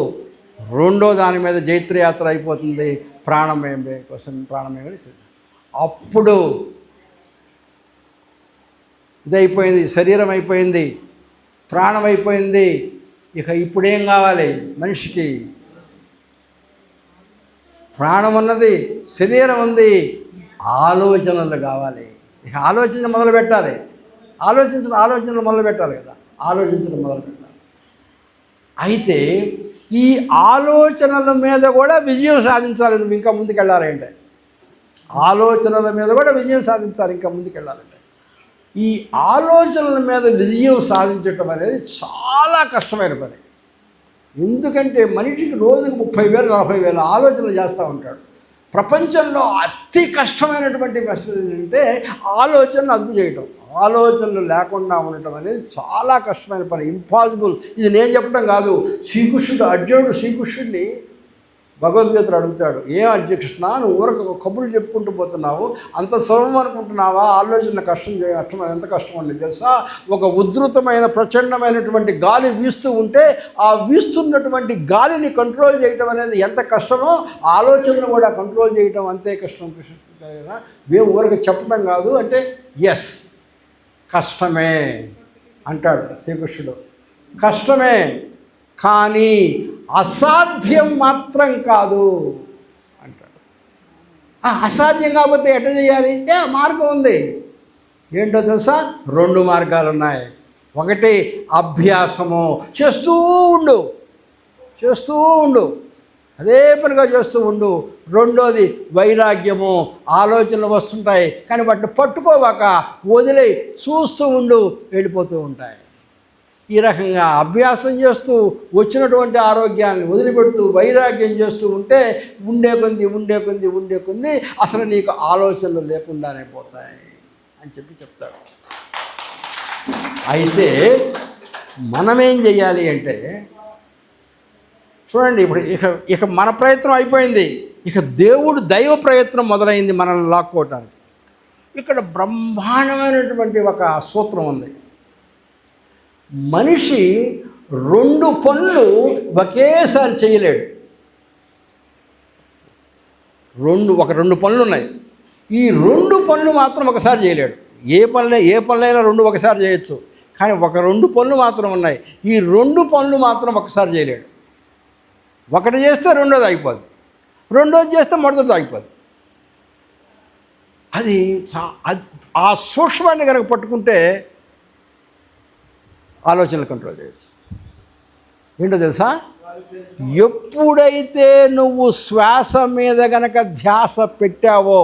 రెండో దాని మీద జైత్రయాత్ర అయిపోతుంది. ప్రాణమయ కోసం ప్రాణమయ. అప్పుడు ఇదైపోయింది, శరీరం అయిపోయింది, ప్రాణం అయిపోయింది. ఇక ఇప్పుడేం కావాలి మనిషికి? ప్రాణం ఉన్నది, శరీరం ఉంది, ఆలోచనలు కావాలి. ఇక ఆలోచన మొదలు పెట్టాలి. ఆలోచనలు మొదలు పెట్టాలి కదా, ఆలోచించడం మొదలు పెట్టాలి. అయితే ఈ ఆలోచనల మీద కూడా విజయం సాధించాలి. నువ్వు ఇంకా ముందుకెళ్ళాలంటే ఆలోచనల మీద కూడా విజయం సాధించాలి. ఇంకా ముందుకెళ్ళాలంటే ఈ ఆలోచనల మీద విజయం సాధించటం అనేది చాలా కష్టమైన పని. ఎందుకంటే మనిషికి రోజుకు 30,000-40,000 ఆలోచనలు చేస్తూ ఉంటాడు. ప్రపంచంలో అతి కష్టమైనటువంటి మెసేజ్ ఏంటంటే ఆలోచనను అదుపు చేయటం. ఆలోచనలు లేకుండా ఉండటం అనేది చాలా కష్టమైన పని, ఇంపాసిబుల్. ఇది నేను చెప్పడం కాదు, అర్జునుడు శ్రీకృష్ణుడిని భగవద్గీతలు అడుగుతాడు, ఏం అధ్యక్షణ నువ్వు ఊరకు కబుర్లు చెప్పుకుంటూ పోతున్నావు, అంత సులభం అనుకుంటున్నావా? ఆలోచన కష్టం ఎంత కష్టం అండి తెలుసా? ఒక ఉధృతమైన ప్రచండమైనటువంటి గాలి వీస్తూ ఉంటే ఆ వీస్తున్నటువంటి గాలిని కంట్రోల్ చేయటం అనేది ఎంత కష్టమో ఆలోచనను కూడా కంట్రోల్ చేయటం అంతే కష్టం. మేము ఊరికి చెప్పడం కాదు అంటే ఎస్ కష్టమే అంటాడు శ్రీకృష్ణుడు. కష్టమే, కానీ అసాధ్యం మాత్రం కాదు అంటాడు. అసాధ్యం కాకపోతే ఎట్లా చేయాలి అంటే మార్గం ఉంది. ఏంటో తెలుసా? 2 మార్గాలు ఉన్నాయి. ఒకటి అభ్యాసము, చేస్తూ ఉండు, అదే పనిగా చేస్తూ ఉండు. రెండోది వైరాగ్యము, ఆలోచనలు వస్తుంటాయి కానీ వాటిని పట్టుకోవాక వదిలే చూస్తూ ఉండు, వెళ్ళిపోతూ ఉంటాయి. ఈ రకంగా అభ్యాసం చేస్తూ వచ్చినటువంటి ఆరోగ్యాన్ని వదిలిపెడుతూ వైరాగ్యం చేస్తూ ఉంటే ఉండే కొద్ది అసలు నీకు ఆలోచనలు లేకుండానే పోతాయి అని చెప్తాడు. అయితే మనమేం చెయ్యాలి అంటే చూడండి, ఇప్పుడు ఇక మన ప్రయత్నం అయిపోయింది, ఇక దైవ ప్రయత్నం మొదలైంది మనల్ని లాక్కోవటానికి. ఇక్కడ బ్రహ్మాండమైనటువంటి ఒక సూత్రం ఉంది. మనిషి 2 పనులు ఒకేసారి చేయలేడు. 2 పనులు ఉన్నాయి. ఈ 2 పనులు మాత్రం ఒకసారి చేయలేడు. ఏ పనులైనా 2 ఒకసారి చేయొచ్చు, కానీ 2 పనులు మాత్రం ఉన్నాయి. ఈ 2 పనులు మాత్రం ఒకసారి చేయలేడు. ఒకటి చేస్తే రెండోది అయిపోద్ది, రెండోది చేస్తే మొదటిది అయిపోద్ది. అది ఆ సూక్ష్మాన్ని కనుక పట్టుకుంటే ఆలోచనలు కంట్రోల్ చేయొచ్చు. ఏంటో తెలుసా? ఎప్పుడైతే నువ్వు శ్వాస మీద గనక ధ్యాస పెట్టావో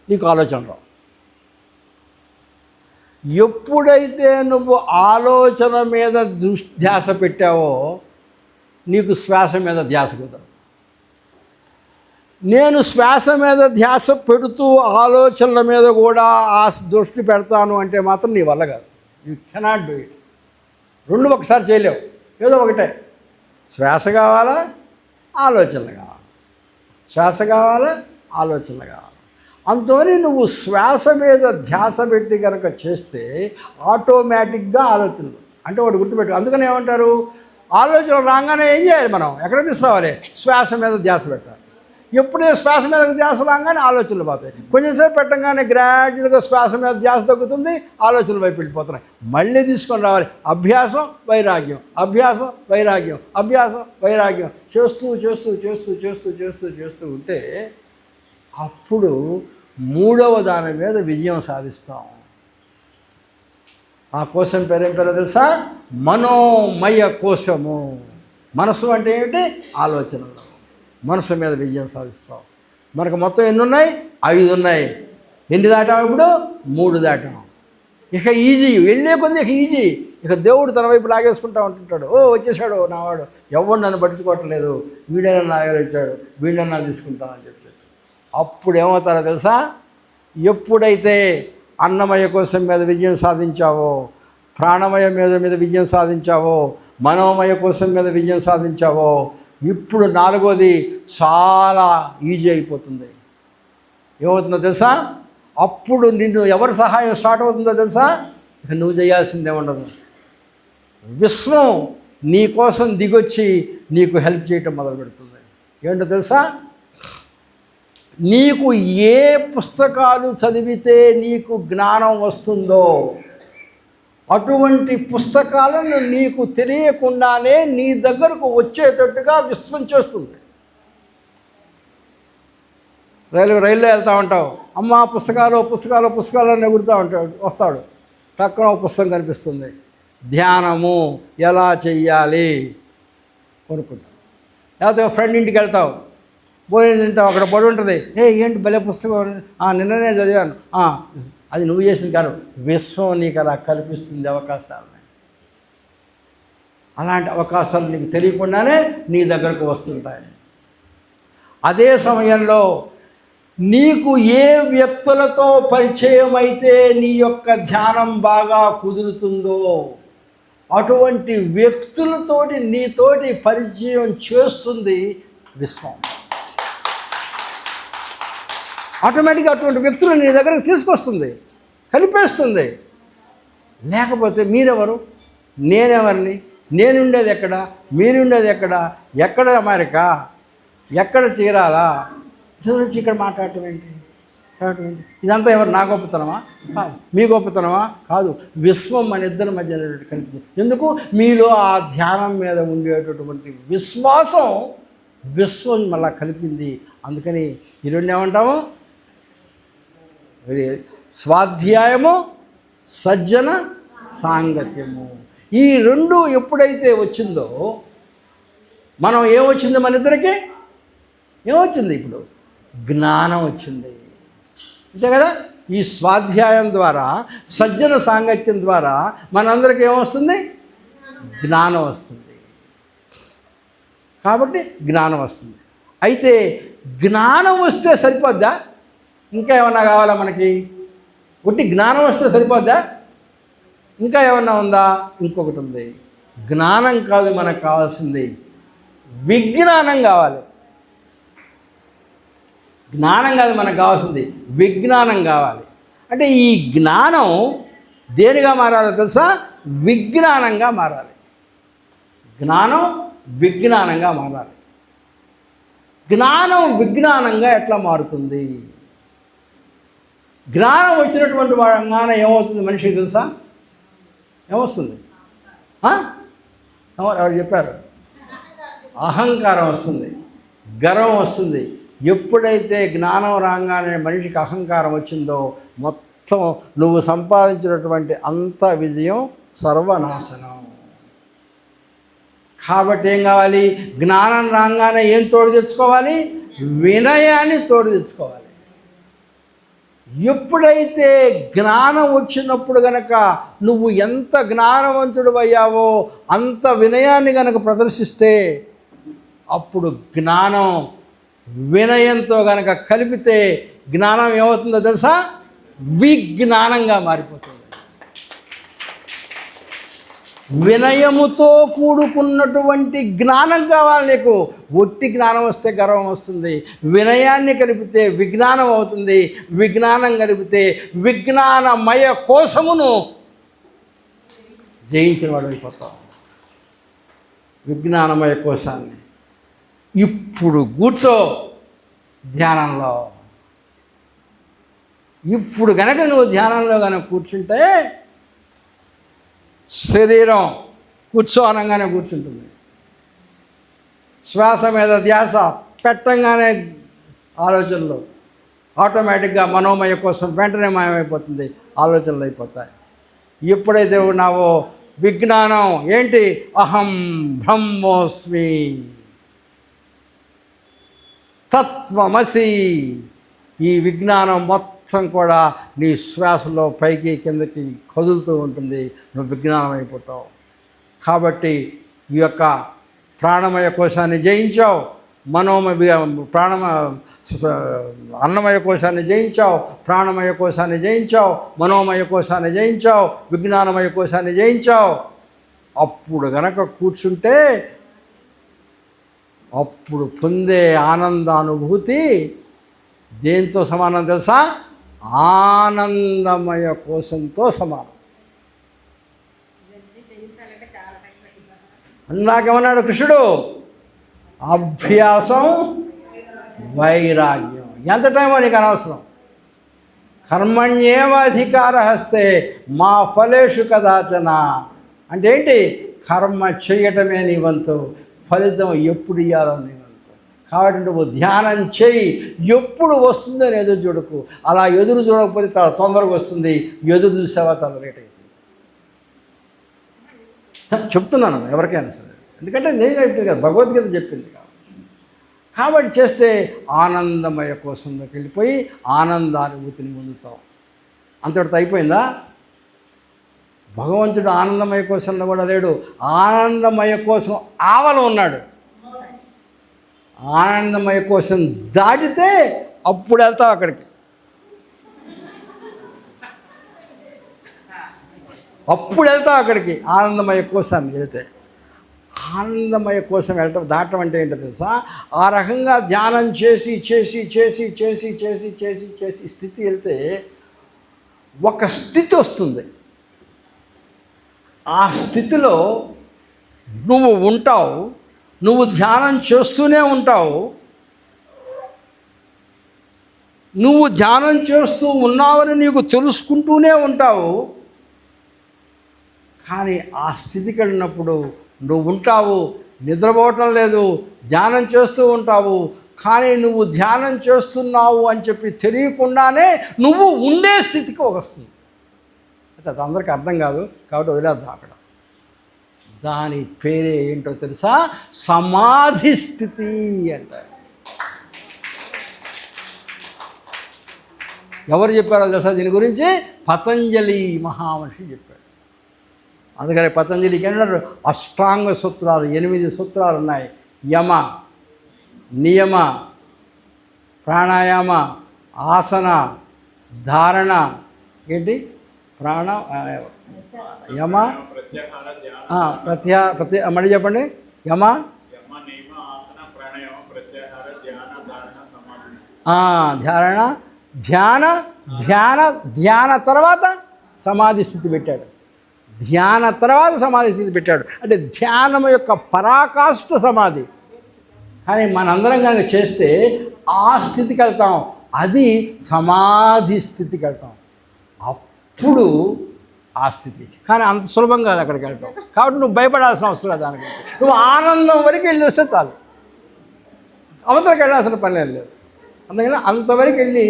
నీకు ఆలోచన రావు. ఎప్పుడైతే నువ్వు ఆలోచన మీద ధ్యాస పెట్టావో నీకు శ్వాస మీద ధ్యాస కుదరదు. నేను శ్వాస మీద ధ్యాస పెడుతూ ఆలోచనల మీద కూడా ఆ దృష్టి పెడతాను అంటే మాత్రం నీ వల్ల కాదు. You cannot do it. 2 ఒకసారి చేయలేవు, ఏదో ఒకటే. శ్వాస కావాలా, ఆలోచనలు కావాలి, శ్వాస కావాలా, ఆలోచనలు కావాలి. అందుకని నువ్వు శ్వాస మీద ధ్యాస పెట్టి కనుక చేస్తే ఆటోమేటిక్గా ఆలోచనలు అంటే ఒకటి గుర్తుపెట్టు. అందుకని ఏమంటారు, ఆలోచనలు రాగానే ఏం చేయాలి, మనం ఎక్కడ తీసుకురావాలి? శ్వాస మీద ధ్యాస పెట్టాలి. ఎప్పుడైతే శ్వాస మీద ధ్యాస రాగానే ఆలోచనలు పోతాయి. కొంచెంసేపు పెట్టంగానే గ్రాడ్యువల్గా శ్వాస మీద ధ్యాస తగ్గుతుంది, ఆలోచనల వైపు వెళ్ళిపోతున్నాయి. మళ్ళీ తీసుకొని రావాలి. అభ్యాసం వైరాగ్యం, అభ్యాసం వైరాగ్యం, అభ్యాసం వైరాగ్యం చేస్తూ ఉంటే అప్పుడు 3వ దాని మీద విజయం సాధిస్తాం. ఆ కోశం పేరేం పేరో తెలుసా? మనోమయ కోశము. మనసు అంటే ఏమిటి? ఆలోచనలు. మనసు మీద విజయం సాధిస్తాం. మనకు మొత్తం ఎన్ని ఉన్నాయి? 5 ఉన్నాయి. ఎన్ని దాటాం ఇప్పుడు? 3 దాటాం. ఇక ఈజీ, వెళ్ళే కొద్ది ఇక ఈజీ. ఇక దేవుడు తన వైపు లాగేసుకుంటా ఉంటుంటాడు. వచ్చేసాడు నావాడు, ఎవడు నన్ను పట్టించుకోవట్లేదు, వీడైనా నాగలిచ్చాడు, వీడన్నా తీసుకుంటానని చెప్పి. అప్పుడు ఏమవుతారో తెలుసా? ఎప్పుడైతే అన్నమయ కోశం మీద విజయం సాధించావో, ప్రాణమయ మీద విజయం సాధించావో, మనోమయ కోశం మీద విజయం సాధించావో, ఇప్పుడు 4వది చాలా ఈజీ అయిపోతుంది. ఏమవుతుందో తెలుసా? అప్పుడు నిన్ను ఎవరి సహాయం స్టార్ట్ అవుతుందో తెలుసా? ఇక నువ్వు చేయాల్సిందే ఉండదు. విశ్వం నీ కోసం దిగొచ్చి నీకు హెల్ప్ చేయటం మొదలు పెడుతుంది. ఏంటో తెలుసా? నీకు ఏ పుస్తకాలు చదివితే నీకు జ్ఞానం వస్తుందో అటువంటి పుస్తకాలను నీకు తెలియకుండానే నీ దగ్గరకు వచ్చేటట్టుగా విశ్వం చేస్తుంది. రైల్లో వెళ్తూ ఉంటావు, అమ్మ పుస్తకాలు అని ఎగురుతూ ఉంటాడు. వస్తాడు, పక్కన ఒక పుస్తకం కనిపిస్తుంది, ధ్యానము ఎలా చెయ్యాలి కొనుక్కుంటావు. లేకపోతే ఫ్రెండ్ ఇంటికి వెళ్తావు, భోజనం తింటావు, అక్కడ పడి ఉంటుంది, ఏంటి భలే పుస్తకం, నిన్ననే చదివాను. అది నువ్వు చేసింది కాదు, విశ్వం నీకు అలా కల్పిస్తుంది అవకాశాలని. అలాంటి అవకాశాలు నీకు తెలియకుండానే నీ దగ్గరకు వస్తుంటాయి. అదే సమయంలో నీకు ఏ వ్యక్తులతో పరిచయం అయితే నీ యొక్క ధ్యానం బాగా కుదురుతుందో అటువంటి వ్యక్తులతోటి నీతోటి పరిచయం చేస్తుంది విశ్వం. ఆటోమేటిక్గా అటువంటి వ్యక్తులు నీ దగ్గరకు తీసుకొస్తుంది, కలిపేస్తుంది. లేకపోతే మీరెవరు, నేనెవరిని, నేనుండేది ఎక్కడ, మీరుండేది ఎక్కడ, ఎక్కడ అమెరికా, ఎక్కడ చీరాలా, ఇది నుంచి ఇక్కడ మాట్లాడటం ఏంటి? ఇదంతా ఎవరు, నా గొప్పతనమా? కాదు. మీ గొప్పతనమా? కాదు. విశ్వం మన ఇద్దరి మధ్య కలిపి. ఎందుకు? మీలో ఆ ధ్యానం మీద ఉండేటటువంటి విశ్వాసం విశ్వం మళ్ళా కలిపింది. అందుకని ఈ రెండు ఏమంటాము? ఇది స్వాధ్యాయము, సజ్జన సాంగత్యము. ఈ రెండు ఎప్పుడైతే వచ్చిందో మనం ఏమొచ్చింది? మన ఇద్దరికి ఏమొచ్చింది? ఇప్పుడు జ్ఞానం వచ్చింది. అంతే కదా? ఈ స్వాధ్యాయం ద్వారా, సజ్జన సాంగత్యం ద్వారా మనందరికీ ఏమొస్తుంది? జ్ఞానం వస్తుంది. కాబట్టి జ్ఞానం వస్తుంది. అయితే జ్ఞానం వస్తే సరిపోద్దా? ఇంకా ఏమన్నా కావాలా మనకి? ఒట్టి జ్ఞానం వస్తే సరిపోద్దా? ఇంకా ఏమన్నా ఉందా? ఇంకొకటి ఉంది. జ్ఞానం కాదు మనకు కావాల్సింది, విజ్ఞానం కావాలి. జ్ఞానం కాదు మనకు కావాల్సింది, విజ్ఞానం కావాలి. అంటే ఈ జ్ఞానం దేనిగా మారాలో తెలుసా? విజ్ఞానంగా మారాలి. జ్ఞానం విజ్ఞానంగా మారాలి. జ్ఞానం విజ్ఞానంగా ఎట్లా మారుతుంది? జ్ఞానం వచ్చినటువంటి జ్ఞానం ఏమవుతుంది మనిషికి తెలుసా? ఏమొస్తుంది? ఎవరు చెప్పారు? అహంకారం వస్తుంది, గర్వం వస్తుంది. ఎప్పుడైతే జ్ఞానం రాగానే మనిషికి అహంకారం వచ్చిందో మొత్తం నువ్వు సంపాదించినటువంటి అంత విజయం సర్వనాశనం. కాబట్టి ఏం కావాలి? జ్ఞానం రాగానే ఏం తోడు తెచ్చుకోవాలి? వినయాన్ని తోడు తెచ్చుకోవాలి. ఎప్పుడైతే జ్ఞానం వచ్చినప్పుడు గనక నువ్వు ఎంత జ్ఞానవంతుడు అయ్యావో అంత వినయాన్ని గనక ప్రదర్శిస్తే అప్పుడు జ్ఞానం వినయంతో గనక కలిపితే జ్ఞానం ఏమవుతుందో తెలుసా? విజ్ఞానంగా మారిపోతుంది. వినయముతో కూడుకున్నటువంటి జ్ఞానం కావాలి నీకు. ఒట్టి జ్ఞానం వస్తే గర్వం వస్తుంది. వినయాన్ని కలిపితే విజ్ఞానం అవుతుంది. విజ్ఞానం కలిపితే విజ్ఞానమయ కోశమును జయించిన వాడు అయిపోతావు. విజ్ఞానమయ కోశాన్ని ఇప్పుడు కూర్చో ధ్యానంలో. ఇప్పుడు కనుక నువ్వు ధ్యానంలో కనుక కూర్చుంటే శరీరం కూర్చో అనగానే కూర్చుంటుంది. శ్వాస మీద ధ్యాస పెట్టంగానే ఆలోచనలు ఆటోమేటిక్గా మనోమయ కోసం వెంటనే మాయమైపోతుంది, ఆలోచనలు అయిపోతాయి. ఎప్పుడైతే ఉన్నావో విజ్ఞానం ఏంటి? అహం బ్రహ్మోస్మి తత్వమసి. ఈ విజ్ఞానం మొత్తం కూడా నీ శ్వాసలో పైకి కిందకి కదులుతూ ఉంటుంది. నువ్వు విజ్ఞానం అయిపోతావు. కాబట్టి ఈ యొక్క ప్రాణమయ కోశాన్ని జయించావు, అన్నమయ కోశాన్ని జయించావు, ప్రాణమయ కోశాన్ని జయించావు, మనోమయ కోశాన్ని జయించావు, విజ్ఞానమయ కోశాన్ని జయించావు. అప్పుడు గనక కూర్చుంటే అప్పుడు పొందే ఆనందానుభూతి దేంతో సమానం తెలుసా? ఆనందమయ కోశంతో సమానం. అందాకేమన్నాడు కృష్ణుడు? అభ్యాసం వైరాగ్యం. ఎంత టైమో నీకు అనవసరం. కర్మణ్యేవ అధికారహస్తే మా ఫలేషు కదాచన. అంటే ఏంటి? కర్మ చేయటమే నీ వంతు, ఫలితం ఎప్పుడు ఇవ్వాలో నీ వంతు. కాబట్టి నువ్వు ధ్యానం చేయి. ఎప్పుడు వస్తుందని ఎదురు చూడకు. అలా ఎదురు చూడకపోతే చాలా తొందరగా వస్తుంది. ఎదురు చూసావా చాలా లేట్ అవుతుంది. చెప్తున్నాను ఎవరికైనా సరే, ఎందుకంటే నేను చెప్పింది కదా, భగవద్గీత చెప్పింది కాబట్టి చేస్తే ఆనందమయ కోసంలోకి వెళ్ళిపోయి ఆనందానుభూతిని పొందుతావు. అంతటితో అయిపోయిందా? భగవంతుడు ఆనందమయ కోశంలో కూడా లేడు. ఆనందమయ కోసం ఆవల ఉన్నాడు. ఆనందమయ కోశం దాటితే అప్పుడు వెళ్తావు అక్కడికి. అప్పుడు వెళ్తావు అక్కడికి, ఆనందమయ కోశాన్ని వెళ్తే. ఆనందమయ కోసం వెళ్ళటం దాటం అంటే ఏంటో తెలుసా? ఆ రకంగా ధ్యానం చేసి చేసి చేసి చేసి చేసి చేసి చేసి స్థితి వెళ్తే ఒక స్థితి వస్తుంది. ఆ స్థితిలో నువ్వు ఉంటావు, నువ్వు ధ్యానం చేస్తూనే ఉంటావు. నువ్వు ధ్యానం చేస్తూ ఉన్నావని నీకు తెలుసుకుంటూనే ఉంటావు. కానీ ఆ స్థితికి వెళ్ళినప్పుడు నువ్వు ఉంటావు, నిద్రపోవటం లేదు, ధ్యానం చేస్తూ ఉంటావు. కానీ నువ్వు ధ్యానం చేస్తున్నావు అని చెప్పి తెలియకుండానే నువ్వు ఉండే స్థితికి వస్తుంది. అయితే అది అందరికీ అర్థం కాదు కాబట్టి వదిలేద్దాం అక్కడ. దాని పేరే ఏంటో తెలుసా? సమాధి స్థితి అంటారు. ఎవరు చెప్పారో తెలుసా దీని గురించి? పతంజలి మహామహర్షి చెప్పాడు. అందుకని పతంజలికి ఏంటంటే అష్టాంగ సూత్రాలు, 8 సూత్రాలు ఉన్నాయి. యమ, నియమ, ప్రాణాయామ, ఆసన, ధారణ, ఏంటి ప్రాణ యమ మళ్ళీ చెప్పండి. యమ, ధారణ, ధ్యాన, ధ్యాన ధ్యాన తర్వాత సమాధి స్థితి పెట్టాడు. ధ్యాన తర్వాత సమాధి స్థితి పెట్టాడు. అంటే ధ్యానం యొక్క పరాకాష్ఠ సమాధి. కానీ మనందరం కనుక చేస్తే ఆ స్థితికి వెళ్తాం, అది సమాధి స్థితికి వెళ్తాం. అప్పుడు ఆ స్థితి. కానీ అంత సులభం కాదు అక్కడికి వెళ్తాం. కాబట్టి నువ్వు భయపడాల్సిన అవసరం లేదు. దానికి నువ్వు ఆనందం వరకు వెళ్ళి వస్తే చాలు, అవతలకి వెళ్ళాల్సిన పని లేదు. అందుకని అంతవరకు వెళ్ళి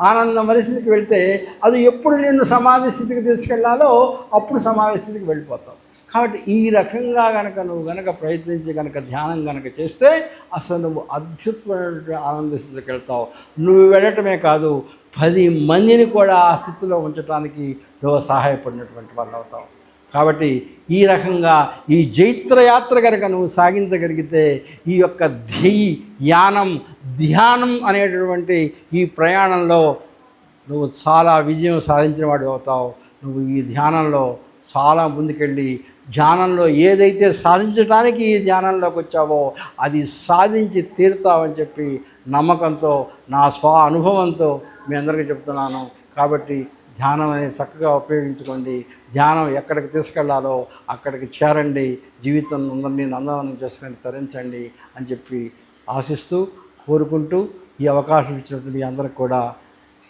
ఆనందం పరిస్థితికి వెళ్తే అది ఎప్పుడు నిన్ను సమాధి స్థితికి తీసుకెళ్లాలో అప్పుడు సమాధి స్థితికి వెళ్ళిపోతావు. కాబట్టి ఈ రకంగా కనుక నువ్వు కనుక ప్రయత్నించి కనుక ధ్యానం కనుక చేస్తే అసలు నువ్వు అద్భుతమైన ఆనంద స్థితికి వెళ్తావు. నువ్వు వెళ్ళటమే కాదు, 10 మందిని కూడా ఆ స్థితిలో ఉంచడానికి నువ్వు సహాయపడినటువంటి వాళ్ళు అవుతావు. కాబట్టి ఈ రకంగా ఈ జైత్రయాత్ర కనుక నువ్వు సాగించగలిగితే ఈ యొక్క ధ్యానం అనేటటువంటి ఈ ప్రయాణంలో నువ్వు చాలా విజయం సాధించిన వాడు అవుతావు. నువ్వు ఈ ధ్యానంలో చాలా ముందుకెళ్ళి ధ్యానంలో ఏదైతే సాధించడానికి ఈ ధ్యానంలోకి వచ్చావో అది సాధించి తీరుతావని చెప్పి నమ్మకంతో, నా అనుభవంతో మీ అందరికీ చెప్తున్నాను. కాబట్టి ధ్యానం అనేది చక్కగా ఉపయోగించుకోండి. ధ్యానం ఎక్కడికి తీసుకెళ్లాలో అక్కడికి చేరండి. జీవితం అందరినీ నందవనం చేసుకొని తరించండి అని చెప్పి ఆశిస్తూ, కోరుకుంటూ, ఈ అవకాశం ఇచ్చినటువంటి మీ అందరికి కూడా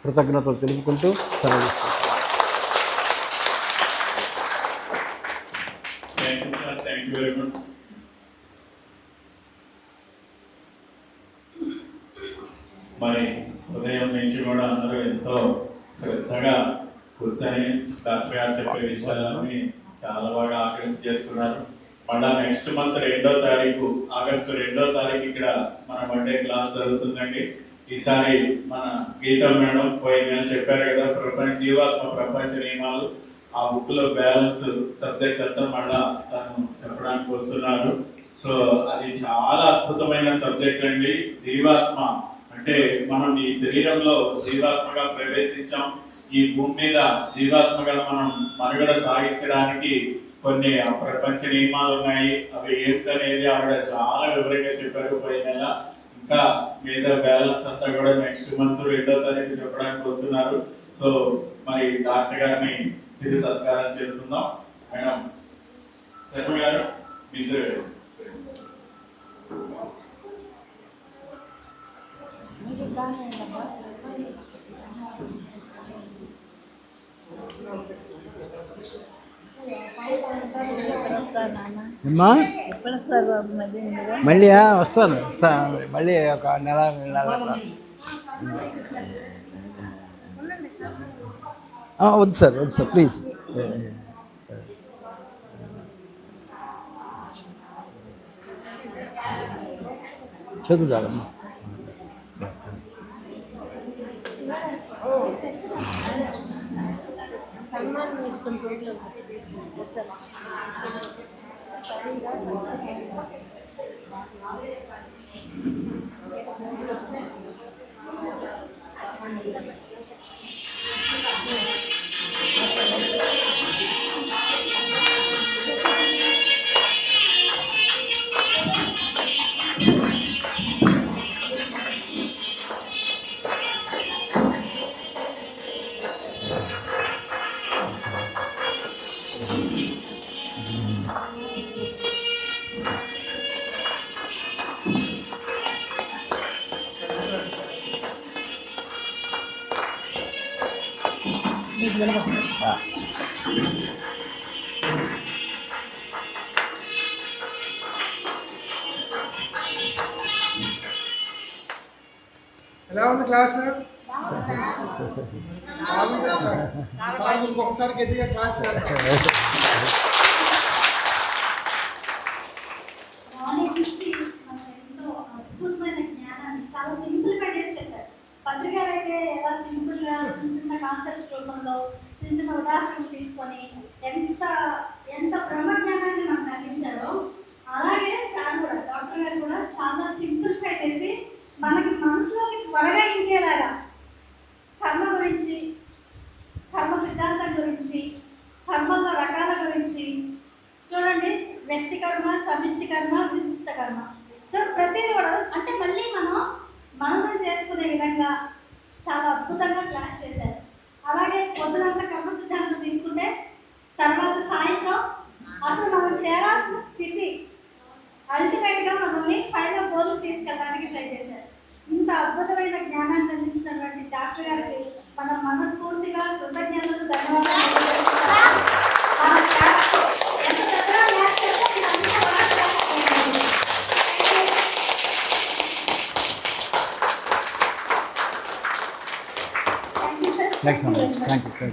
కృతజ్ఞతలు తెలుపుకుంటూ సెలవు తీసుకుంటాను. మరి ఉదయం నుంచి కూడా అందరూ ఎంతో శ్రద్ధగా కూర్చొని డాక్టర్ గారు చెప్పే విషయాలని చాలా బాగా ఆకలింపు చేసుకున్నారు. మళ్ళా నెక్స్ట్ మంత్ 2వ తారీఖు, ఆగస్టు 2వ తారీఖు ఇక్కడ మన వన్డే క్లాస్ జరుగుతుందండి. ఈసారి మన గీత మేడం పోయిన చెప్పారు కదా, జీవాత్మ ప్రపంచ నియమాలు, ఆ బుక్ లో బ్యాలెన్స్ సబ్జెక్ట్ అంతా మళ్ళా తను చెప్పడానికి వస్తున్నారు. సో అది చాలా అద్భుతమైన సబ్జెక్ట్ అండి. జీవాత్మ అంటే మనం ఈ శరీరంలో జీవాత్మగా ప్రవేశించాం. ఈ భూమి మీద జీవాత్మగా మనం మనుగడ సాగించడానికి కొన్ని ప్రపంచ నియమాలు ఉన్నాయి. అవి ఏమిటనేది ఆవిడ చాలా వివరంగా చెప్పారు పోయిన నెల. ఇంకా మీద బ్యాలెన్స్ అంతా కూడా నెక్స్ట్ మంత్ 2వ తారీఖు చెప్పడానికి వస్తున్నారు. సో మరి డాక్టర్ గారిని చిరు సత్కారం చేసుకుందాం. మేడం శర్మ గారు మీరు అమ్మా మళ్ళీ వస్తాను మళ్ళీ ఒక నెల వద్దు సార్ ప్లీజ్. చదువుతారమ్మా. సన్మానం నేర్చుకుంటూ ఎలా ఉంది క్లాస్ ఒకసారి గట్టిగా క్లాస్ మార్నింగ్ నుంచి మనం ఎంతో అద్భుతమైన జ్ఞానాన్ని చాలా సింపుల్గా చేసి చెప్పారు. పత్రికలు అయితే ఎలా సింపుల్గా చిన్న చిన్న కాన్సెప్ట్స్ రూపంలో చిన్న చిన్న ఉదాహరణలు తీసుకొని ఎంత ఎంత బ్రహ్మజ్ఞానాన్ని మనకు అందించారో, అలాగే సార్ కూడా డాక్టర్ గారు కూడా చాలా సింప్లిఫై చేసి మనకి మనసులోకి త్వరగా ఇంకేలాగా కర్మ గురించి, కర్మ సిద్ధాంతం గురించి, కర్మల్లో రకాల గురించి చూడండి, వ్యష్టి కర్మ, సమిష్టి కర్మ, విశిష్ట కర్మ, ప్రతిదీ కూడా అంటే మళ్ళీ మనం చేసుకునే విధంగా చాలా అద్భుతంగా క్లాస్ చేశారు. అలాగే పొద్దునంతా కర్మ సిద్ధాంతం తీసుకుంటే తర్వాత సాయంత్రం అసలు మనం చేరాల్సిన స్థితి అల్టిమేట్గా మనల్ని ఫైనల్ గోల్కి తీసుకెళ్ళడానికి ట్రై చేశారు. ఇంత అద్భుతమైన జ్ఞానాన్ని అందించినటువంటి డాక్టర్ గారికి మనం మనస్ఫూర్తిగా కృతజ్ఞతలు, ధన్యవాదాలు. ఎంత పెద్దగా క్లాస్ చేస్తే మీరు అంతా బాగా క్లాస్ చేయండి. Thank you sir. Thank you.